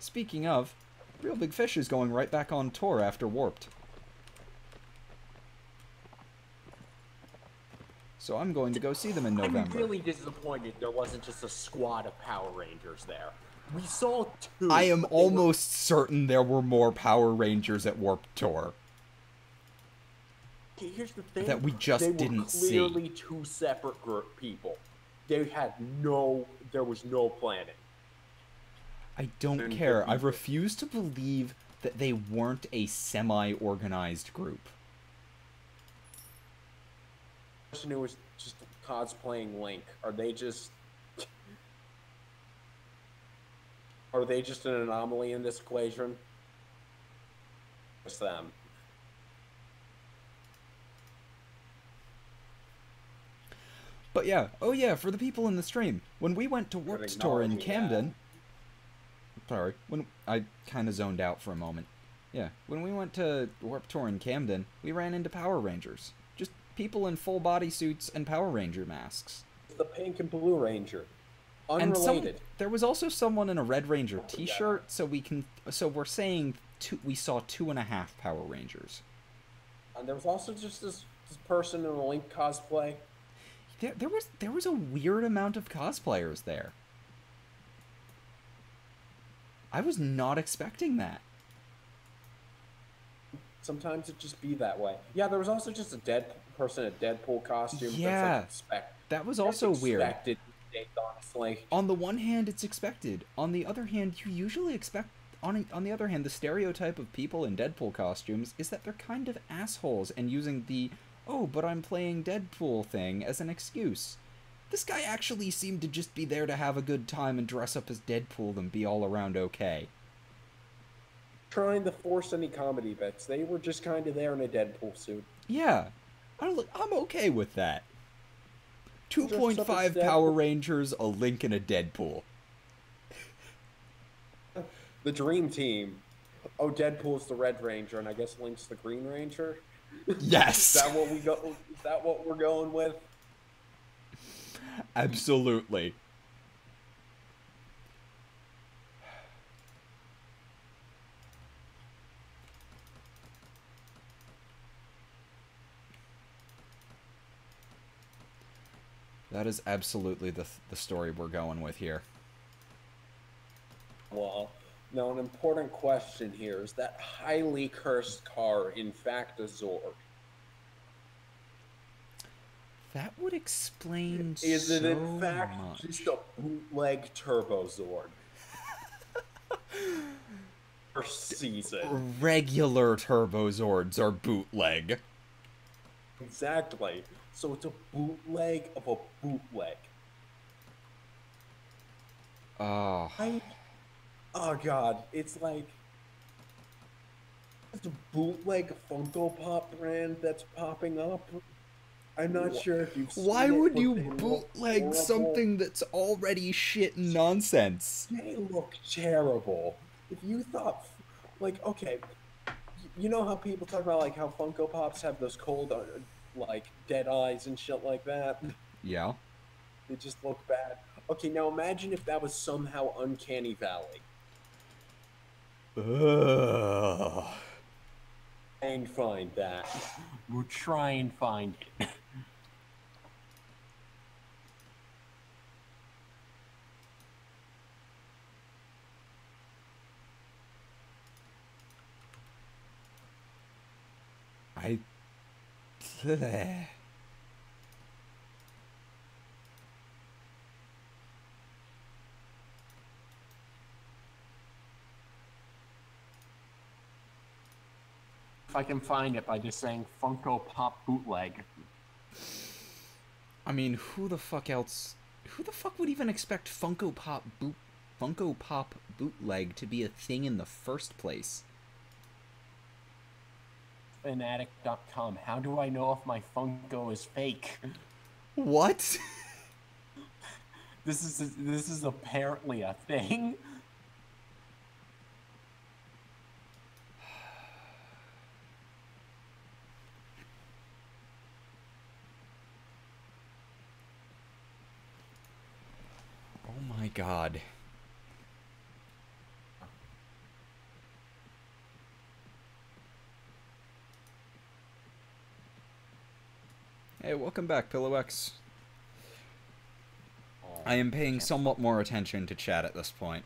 Speaking of, Real Big Fish is going right back on tour after Warped. So I'm going to go see them in November. I'm really disappointed there wasn't just a squad of Power Rangers there. We saw two. I am almost certain there were more Power Rangers at Warped Tour. Okay, here's the thing. That we just didn't see. They were clearly two separate group people. There was no planning. I don't care. I refuse to believe that they weren't a semi-organized group. person who was just cosplaying Link, are they just an anomaly in this equation? It's them. But yeah, oh yeah, for the people in the stream, when we went to Warped Tour in Camden, sorry, when I kind of zoned out for a moment. Yeah, when we went to Warped Tour in Camden, we ran into Power Rangers. Just people in full body suits and Power Ranger masks. The pink and blue Ranger. Unrelated. And there was also someone in a Red Ranger t-shirt, so we're saying we saw 2.5 Power Rangers. And there was also just this person in a Link cosplay. There was a weird amount of cosplayers there. I was not expecting that. Sometimes it just be that way. Yeah, there was also just a person in a Deadpool costume. Yeah, that was also weird. Honestly. On the one hand, it's expected. On the other hand, you usually expect... On the other hand, the stereotype of people in Deadpool costumes is that they're kind of assholes and using the, oh, but I'm playing Deadpool thing as an excuse. This guy actually seemed to just be there to have a good time and dress up as Deadpool and be all around okay. Trying to force any comedy bits. They were just kind of there in a Deadpool suit. Yeah. I'm okay with that. 2.5 Power Rangers, a Link, and a Deadpool. The Dream Team. Oh, Deadpool's the Red Ranger, and I guess Link's the Green Ranger? Yes! Is that what we're going with? Absolutely. That is absolutely the story we're going with here. Well, now an important question here. Is that highly cursed car in fact a Zord? That would explain Is it in so fact much. just a bootleg Turbo Zord? First season. Regular Turbo Zords are bootleg. Exactly. So it's a bootleg of a bootleg. Oh. Oh god, it's like it's a bootleg Funko Pop brand that's popping up. I'm not sure if you've seen Why it, would but you they look bootleg horrible. something that's already shit and nonsense? They look terrible. If you thought, like, okay, you know how people talk about like how Funko Pops have those cold, like dead eyes and shit like that. Yeah. They just look bad. Okay, now imagine if that was somehow Uncanny Valley. Ugh. And find that. We'll try and find it. If I can find it by just saying Funko Pop bootleg. I mean, who the fuck would even expect Funko Pop bootleg to be a thing in the first place? Fanatic.com. How do I know if my Funko is fake? What? This is apparently a thing. Oh my god. Hey, welcome back, PillowX. I am paying somewhat more attention to chat at this point.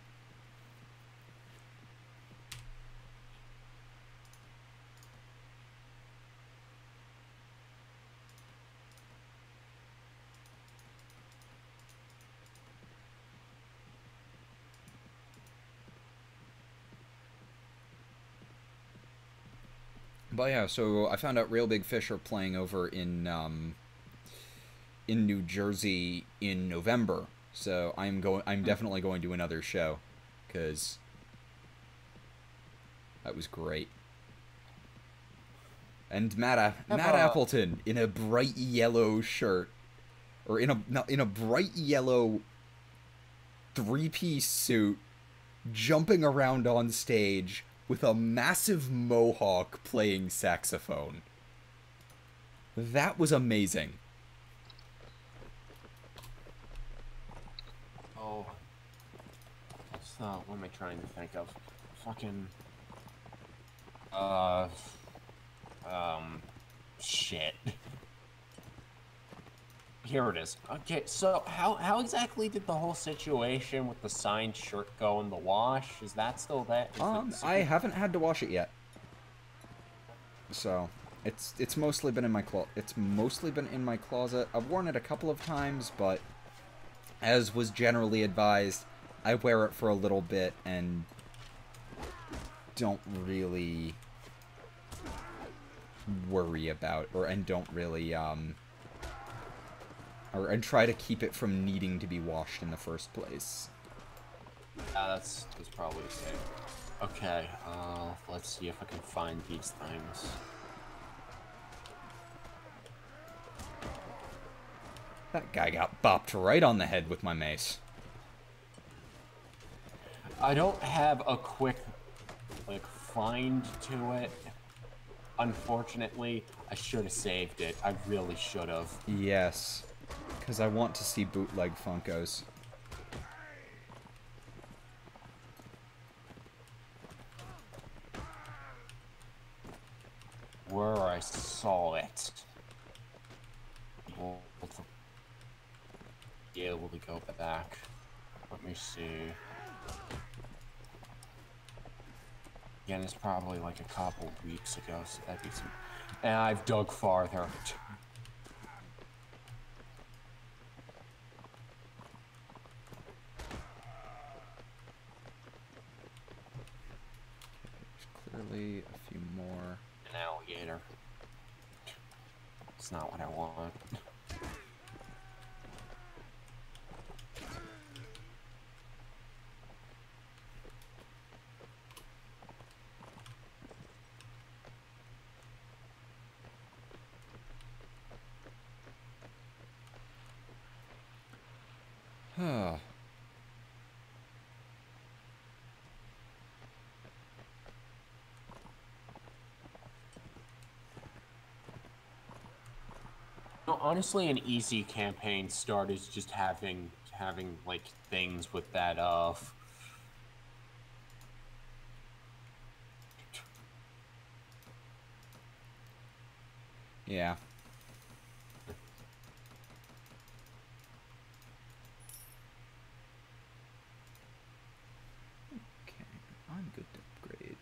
But yeah, so I found out Real Big Fish are playing over in in New Jersey in November, so I'm definitely going to another show, because that was great. And Matt Appleton in a bright yellow shirt, or in a bright yellow 3-piece suit, jumping around on stage with a massive mohawk playing saxophone. That was amazing. Oh. So, what am I trying to think of? Fucking... Shit. Here it is. Okay, so how exactly did the whole situation with the signed shirt go in the wash? Is that still that? I haven't had to wash it yet. So, it's mostly been in my closet. I've worn it a couple of times, but as was generally advised, I wear it for a little bit and don't really worry about, and don't really and try to keep it from needing to be washed in the first place. That's probably safe. Okay, let's see if I can find these things. That guy got bopped right on the head with my mace. I don't have a quick, find to it. Unfortunately, I should have saved it. I really should have. Yes, because I want to see bootleg Funkos. Where I saw it. Be able to go back. Let me see. Again, it's probably like a couple weeks ago, so that'd be some... And I've dug farther. There's clearly a few more. An alligator. It's not what I want. Honestly, an easy campaign start is just having like things with that Yeah. Okay, I'm good to upgrade.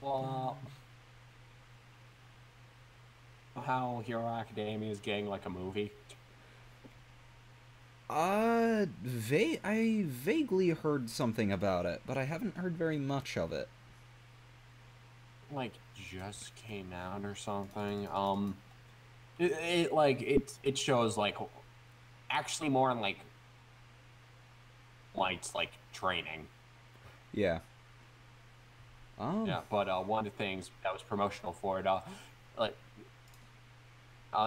well, how Hero Academia is getting like a movie. I vaguely heard something about it, but I haven't heard very much of it. Like just came out or something. It shows like actually more in like lights like training. Yeah. Yeah, but one of the things that was promotional for it,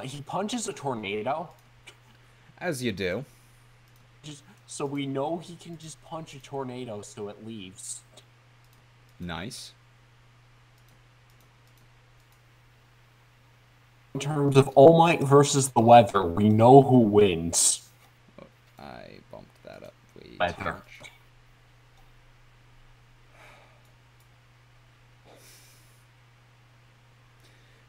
he punches a tornado. As you do. Just so we know he can just punch a tornado so it leaves. Nice. In terms of All Might versus the weather, we know who wins. Oh, I bumped that up way too Weather. much.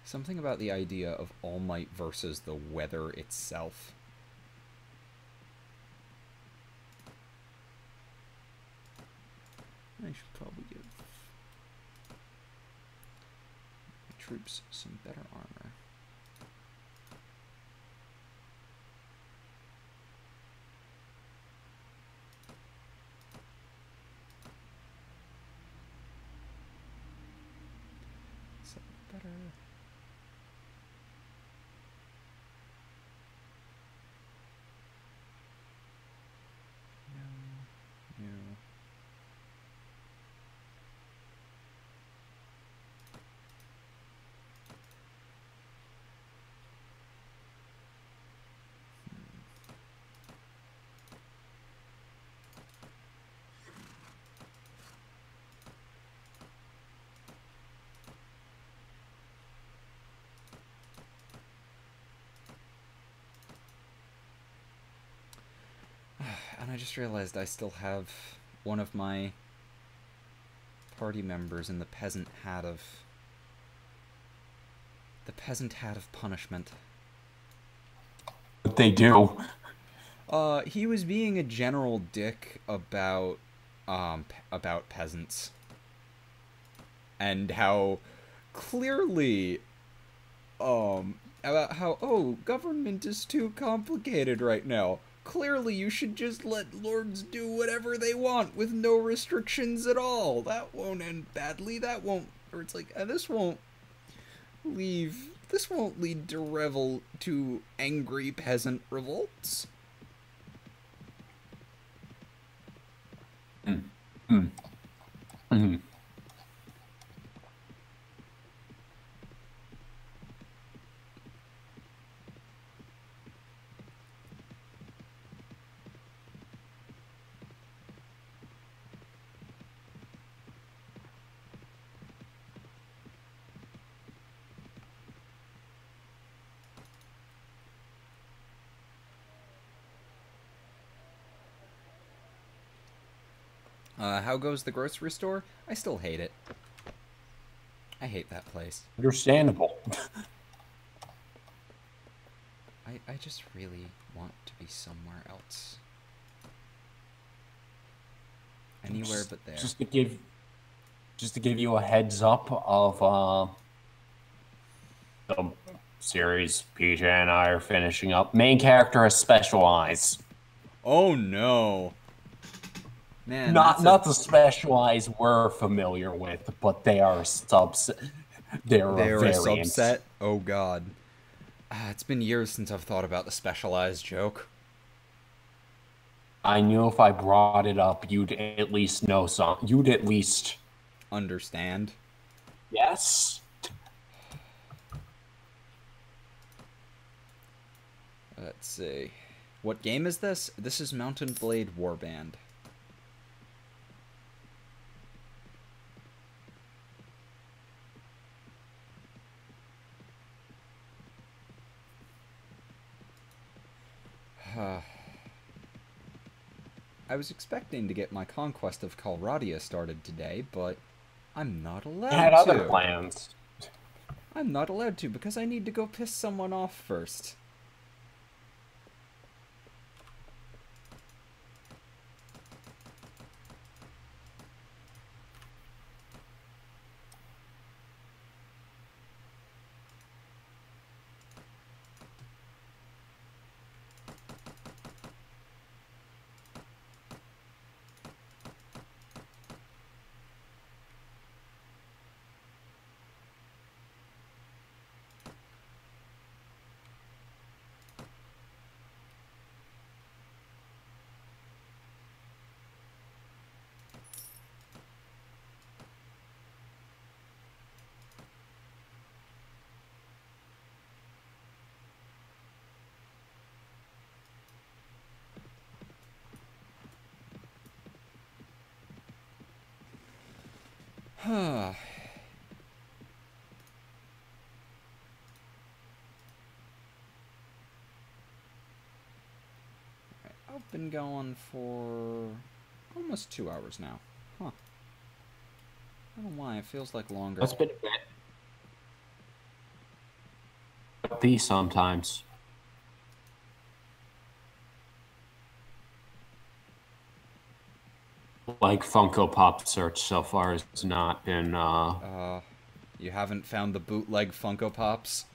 Something about the idea of All Might versus the weather itself. I should probably give my troops some better armor. better. No. No. And I just realized I still have one of my party members in the peasant hat of punishment. What they do? He was being a general dick about peasants. And how clearly about how, oh, government is too complicated right now. Clearly, you should just let lords do whatever they want with no restrictions at all. That won't end badly. That won't... Or it's like, this won't lead to angry peasant revolts. How goes the grocery store? I still hate it. I hate that place. Understandable. I just really want to be somewhere else. Anywhere but there. Just to give you a heads up of the series PJ and I are finishing up. Main character has special eyes. Oh no. Man, not the special eyes we're familiar with, but they are a subset. They're a subset? Oh god. It's been years since I've thought about the specialized joke. I knew if I brought it up, you'd at least know some. You'd at least understand. Yes. Let's see. What game is this? This is Mountain Blade Warband. I was expecting to get my Conquest of Calradia started today, but I'm not allowed to. I had other plans. I'm not allowed to because I need to go piss someone off first. I've been going for almost 2 hours now. Huh. I don't know why, it feels like longer. That's been a bit. These sometimes. Like Funko Pop search so far has not been you haven't found the bootleg Funko Pops?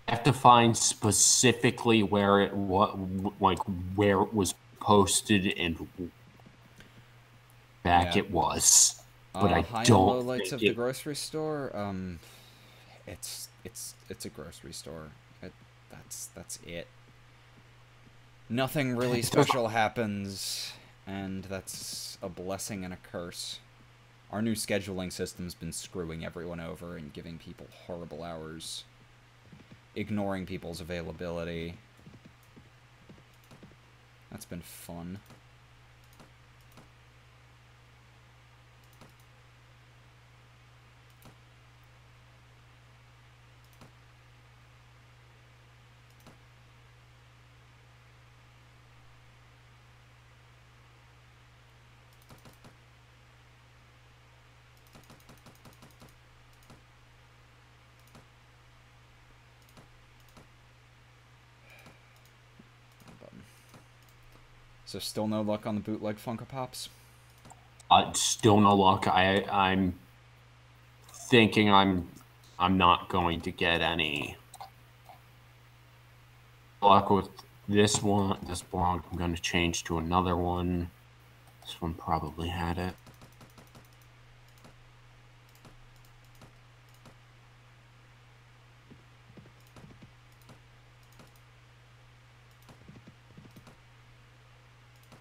I have to find specifically where it where it was posted and back it was. but I High and don't low lights think of the grocery store. It's a grocery store. That's it. Nothing really special happens, and that's a blessing and a curse. Our new scheduling system's been screwing everyone over and giving people horrible hours, ignoring people's availability. That's been fun. So still no luck on the bootleg Funko Pops? Still no luck. I'm thinking I'm not going to get any luck with this one. This blog, I'm going to change to another one. This one probably had it.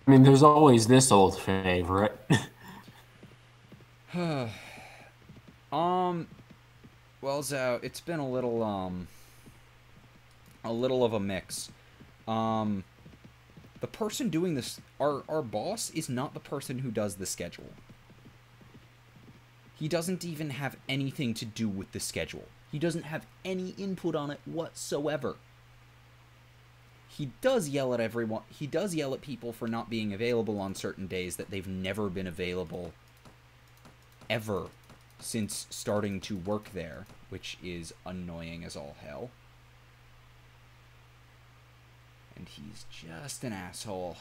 I mean, there's always this old favorite. Well, Zhao, it's been a little of a mix. The person doing this, our boss, is not the person who does the schedule. He doesn't even have anything to do with the schedule. He doesn't have any input on it whatsoever. He does yell at everyone. He does yell at people for not being available on certain days that they've never been available ever since starting to work there, which is annoying as all hell. And he's just an asshole.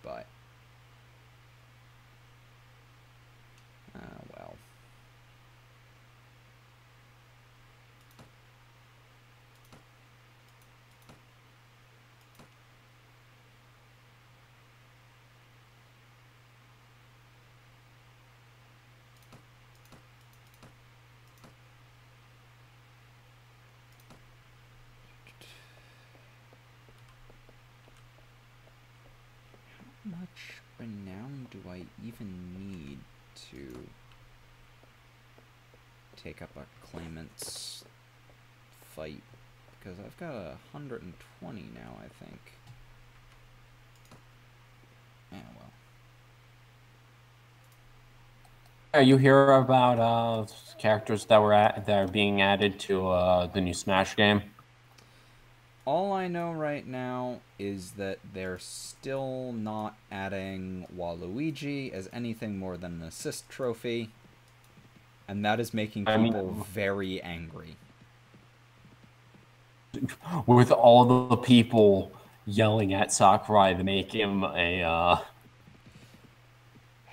But well. How much renown do I even need to take up a claimant's fight? Because I've got 120 now, I think. Yeah, well. Yeah, you hear about characters that are being added to the new Smash game? All I know right now is that they're still not adding Waluigi as anything more than an assist trophy, and that is making people very angry. With all the people yelling at Sakurai to make him an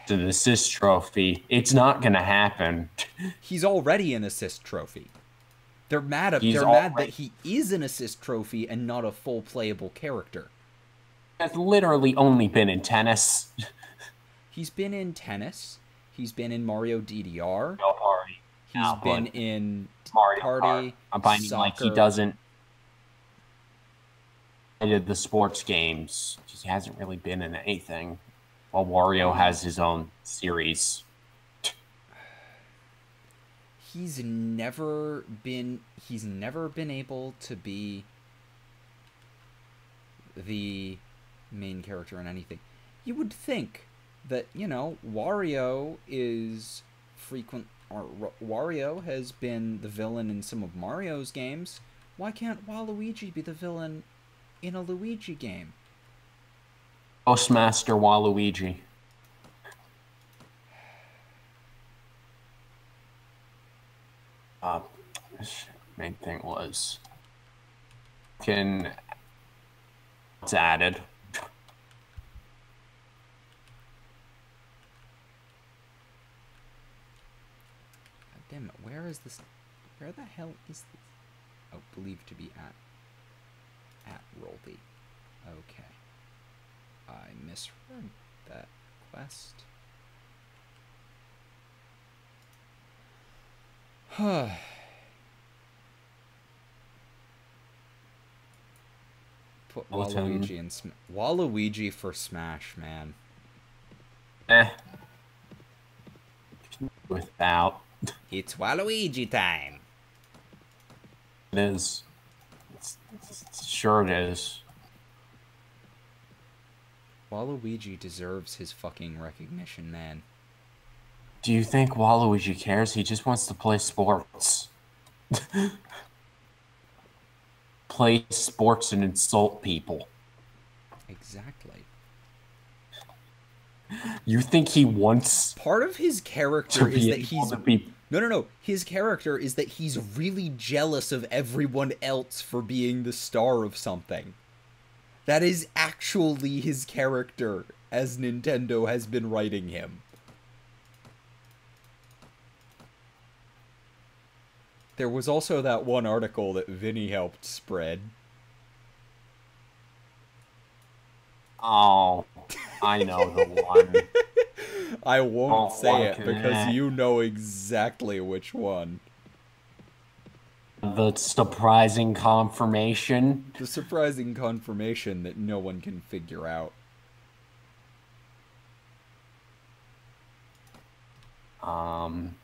assist trophy, it's not going to happen. He's already an assist trophy. They're mad that he is an assist trophy and not a full playable character. Has literally only been in tennis. He's been in tennis. He's been in Mario DDR. Party. He's been in Mario Party. I'm finding soccer. Like he doesn't. I did the sports games. He hasn't really been in anything. While Wario has his own series. He's never been able to be the main character in anything. You would think that, you know, Wario has been the villain in some of Mario's games. Why can't Waluigi be the villain in a Luigi game? Postmaster Waluigi. Main thing was it's added. God damn it, where is this? Where the hell is this? Oh, believed to be at Rolby. Okay. I misread that quest. Put Waluigi in Waluigi for Smash, man. Without. It's Waluigi time. It is. Sure it is. Waluigi deserves his fucking recognition, man. Do you think Waluigi cares? He just wants to play sports. Play sports and insult people. Exactly. You think he wants... Part of his character is that he's... No. His character is that he's really jealous of everyone else for being the star of something. That is actually his character, as Nintendo has been writing him. There was also that one article that Vinny helped spread. Oh, I know the one. I won't say it because you know exactly which one. The surprising confirmation. The surprising confirmation that no one can figure out.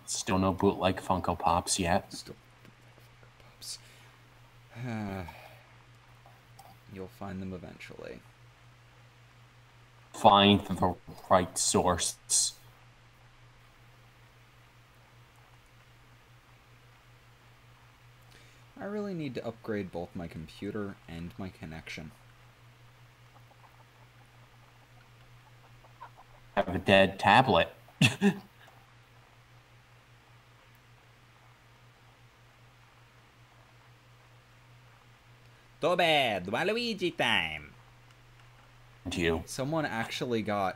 Still no bootleg Funko Pops yet. Still Funko Pops. You'll find them eventually. Find the right source. I really need to upgrade both my computer and my connection. Have a dead tablet. Too bad, Waluigi time. You. Someone actually got,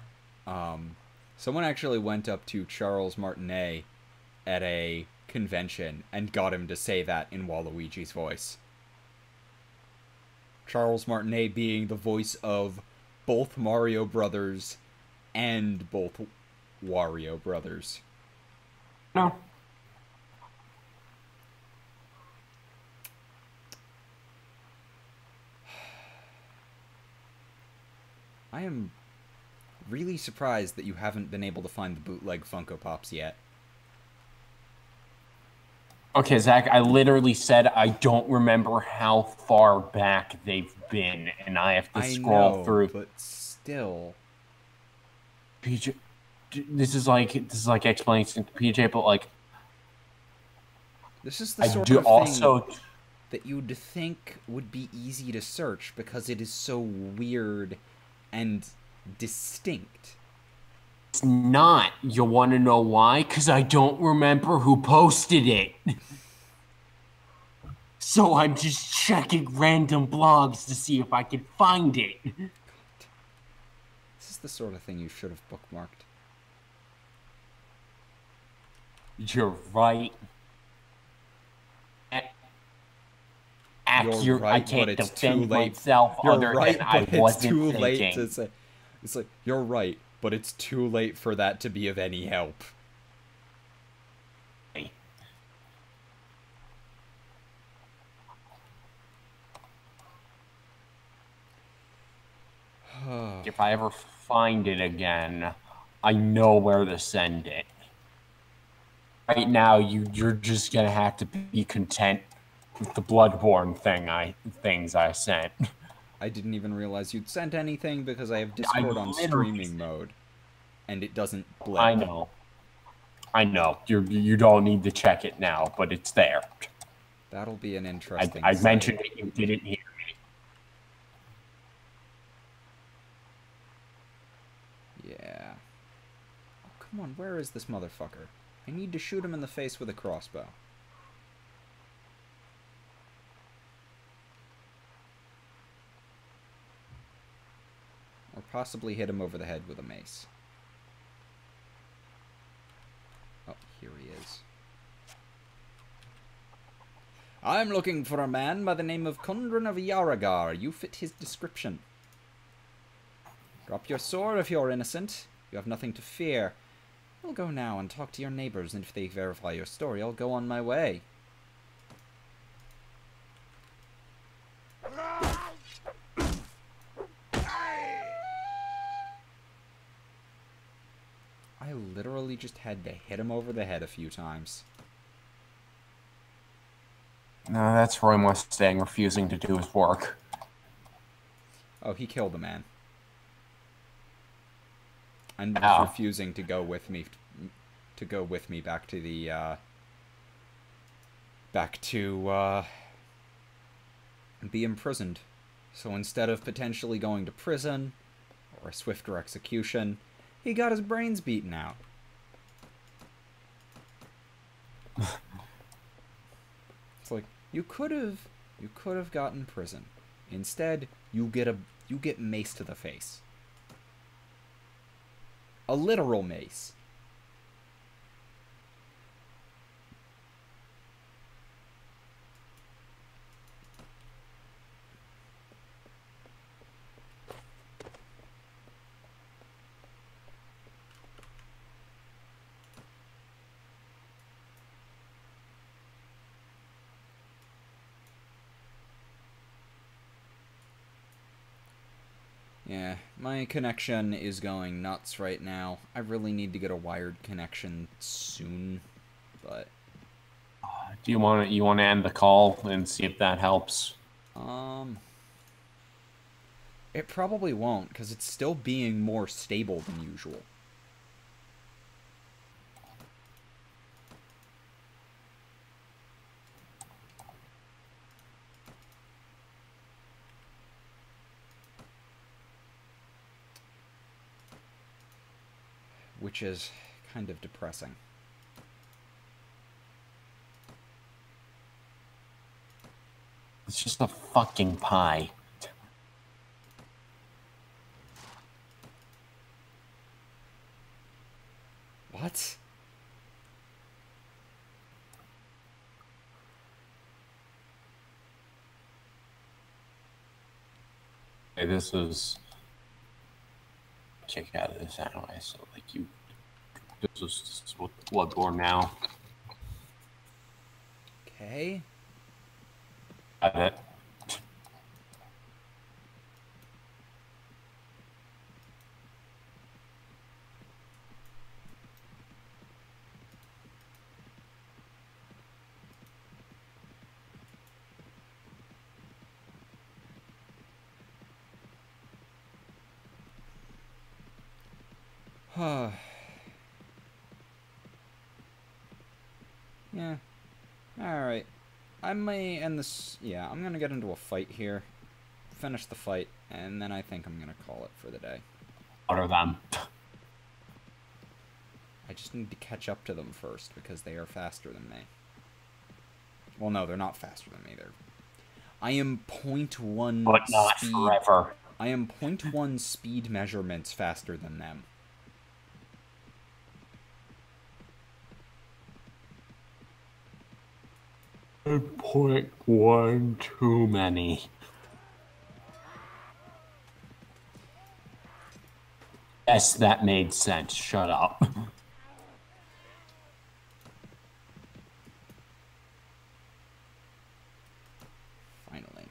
someone actually went up to Charles Martinet at a convention and got him to say that in Waluigi's voice. Charles Martinet being the voice of both Mario Brothers and both Wario Brothers. No. I am really surprised that you haven't been able to find the bootleg Funko Pops yet. Okay, Zach, I literally said I don't remember how far back they've been, and I have to scroll through. But still, PJ, this is like explaining to PJ, but like, this is the sort of thing that you'd think would be easy to search because it is so weird and distinct. It's not. You want to know why? Because I don't remember who posted it. So I'm just checking random blogs to see if I can find it. God. This is the sort of thing you should have bookmarked. You're right. You're right, I can't but defend myself other than I wasn't too thinking. late to say. It's like, you're right, but it's too late for that to be of any help. If I ever find it again, I know where to send it. Right now, you're just gonna have to be content with the Bloodborne things I sent. I didn't even realize you'd sent anything because I have Discord on streaming mode, and it doesn't blip. I know. You don't need to check it now, but it's there. That'll be an interesting. I mentioned it. You didn't hear me. Yeah. Oh, come on, where is this motherfucker? I need to shoot him in the face with a crossbow. Or possibly hit him over the head with a mace. Oh, here he is. I'm looking for a man by the name of Kundran of Yaragar. You fit his description. Drop your sword if you're innocent. You have nothing to fear. I'll go now and talk to your neighbors, and if they verify your story, I'll go on my way. I literally just had to hit him over the head a few times. No, that's Roy Mustang refusing to do his work. Oh, he killed a man. And was refusing to go with me back to the be imprisoned. So instead of potentially going to prison or a swifter execution, he got his brains beaten out. It's like you could have gotten prison. Instead, you get mace to the face. A literal mace. Yeah, my connection is going nuts right now. I really need to get a wired connection soon, but... Do you want to end the call and see if that helps? It probably won't, because it's still being more stable than usual. Which is kind of depressing. It's just a fucking pie. What? Okay, this is... Check out of this anyway, so like this is what Bloodborne now. Okay. Got it. Yeah. Alright. I may end this... Yeah, I'm gonna get into a fight here. Finish the fight, and then I think I'm gonna call it for the day. What are them? I just need to catch up to them first, because they are faster than me. Well, no, they're not faster than me. I am 0.1 But not speed... forever. I am 0.1 speed measurements faster than them. Point one too many. Yes, that made sense. Shut up. Finally.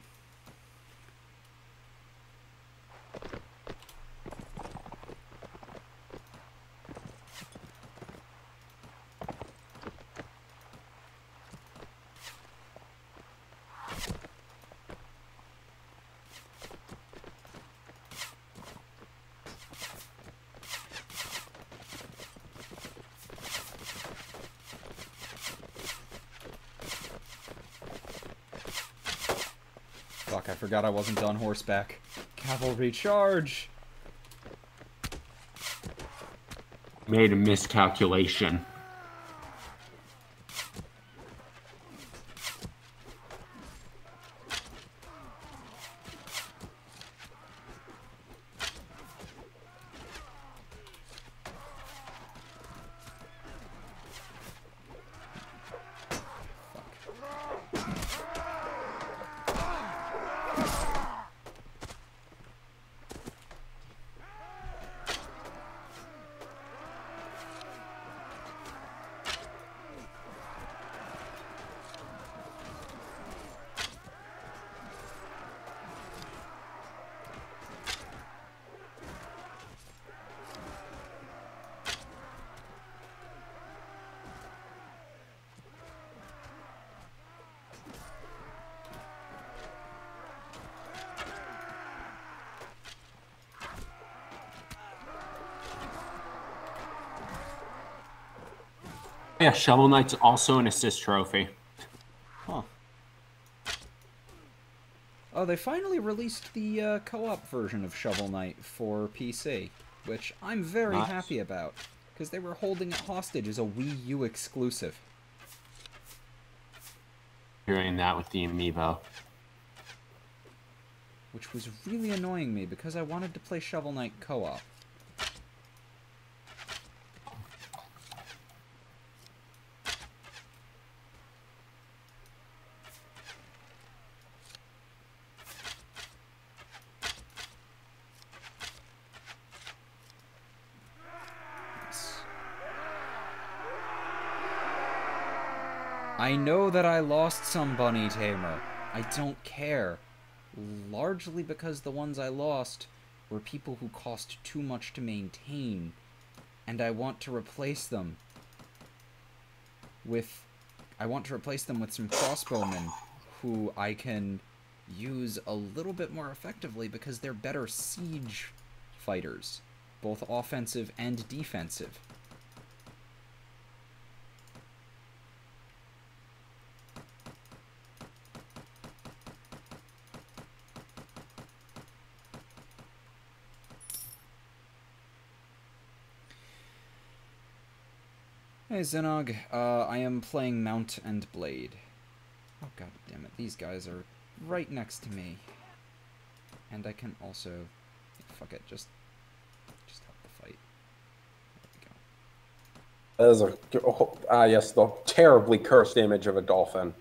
Fuck, I forgot I wasn't on horseback. Cavalry charge! Made a miscalculation. Yeah, Shovel Knight's also an assist trophy. Huh. Oh, they finally released the co-op version of Shovel Knight for PC, which I'm very happy about, because they were holding it hostage as a Wii U exclusive. Doing that with the amiibo. Which was really annoying me, because I wanted to play Shovel Knight co-op. I know that I lost some Bunny Tamer. I don't care. Largely because the ones I lost were people who cost too much to maintain, and I want to replace them with some crossbowmen who I can use a little bit more effectively because they're better siege fighters, both offensive and defensive. Hey Zenog, I am playing Mount and Blade. Oh god damn it, these guys are right next to me. And I can also... fuck it, just help the fight. There we go. That is yes, the terribly cursed image of a dolphin.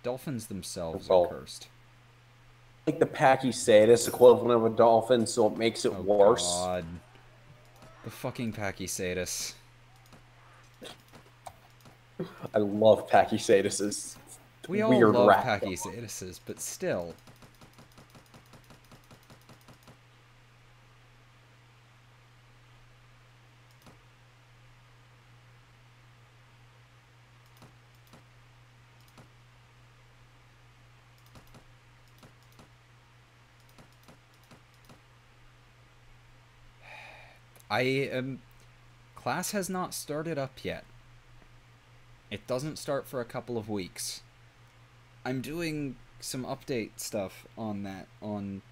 Dolphins themselves are cursed. Like the Pachycetus equivalent of a dolphin, so it makes it worse. God. The fucking Pachycetus. I love Pachycetuses. We all love Pachycetuses, but still. Class has not started up yet. It doesn't start for a couple of weeks. I'm doing some update stuff on that. I'm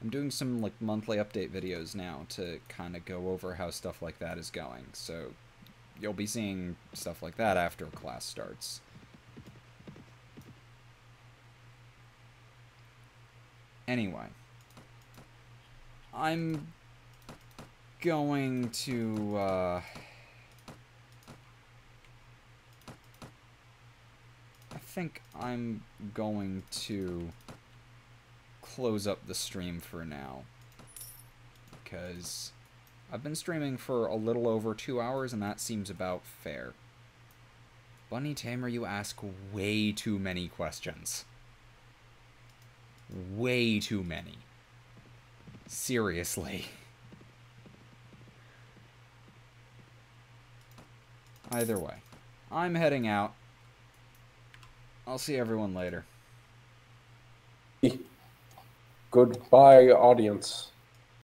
doing some like monthly update videos now to kind of go over how stuff like that is going. So you'll be seeing stuff like that after class starts. Anyway, I'm going to I think I'm going to close up the stream for now, because I've been streaming for a little over 2 hours, and that seems about fair. Bunny Tamer, you ask way too many questions. Way too many. Seriously. Either way, I'm heading out. I'll see everyone later. Goodbye, audience.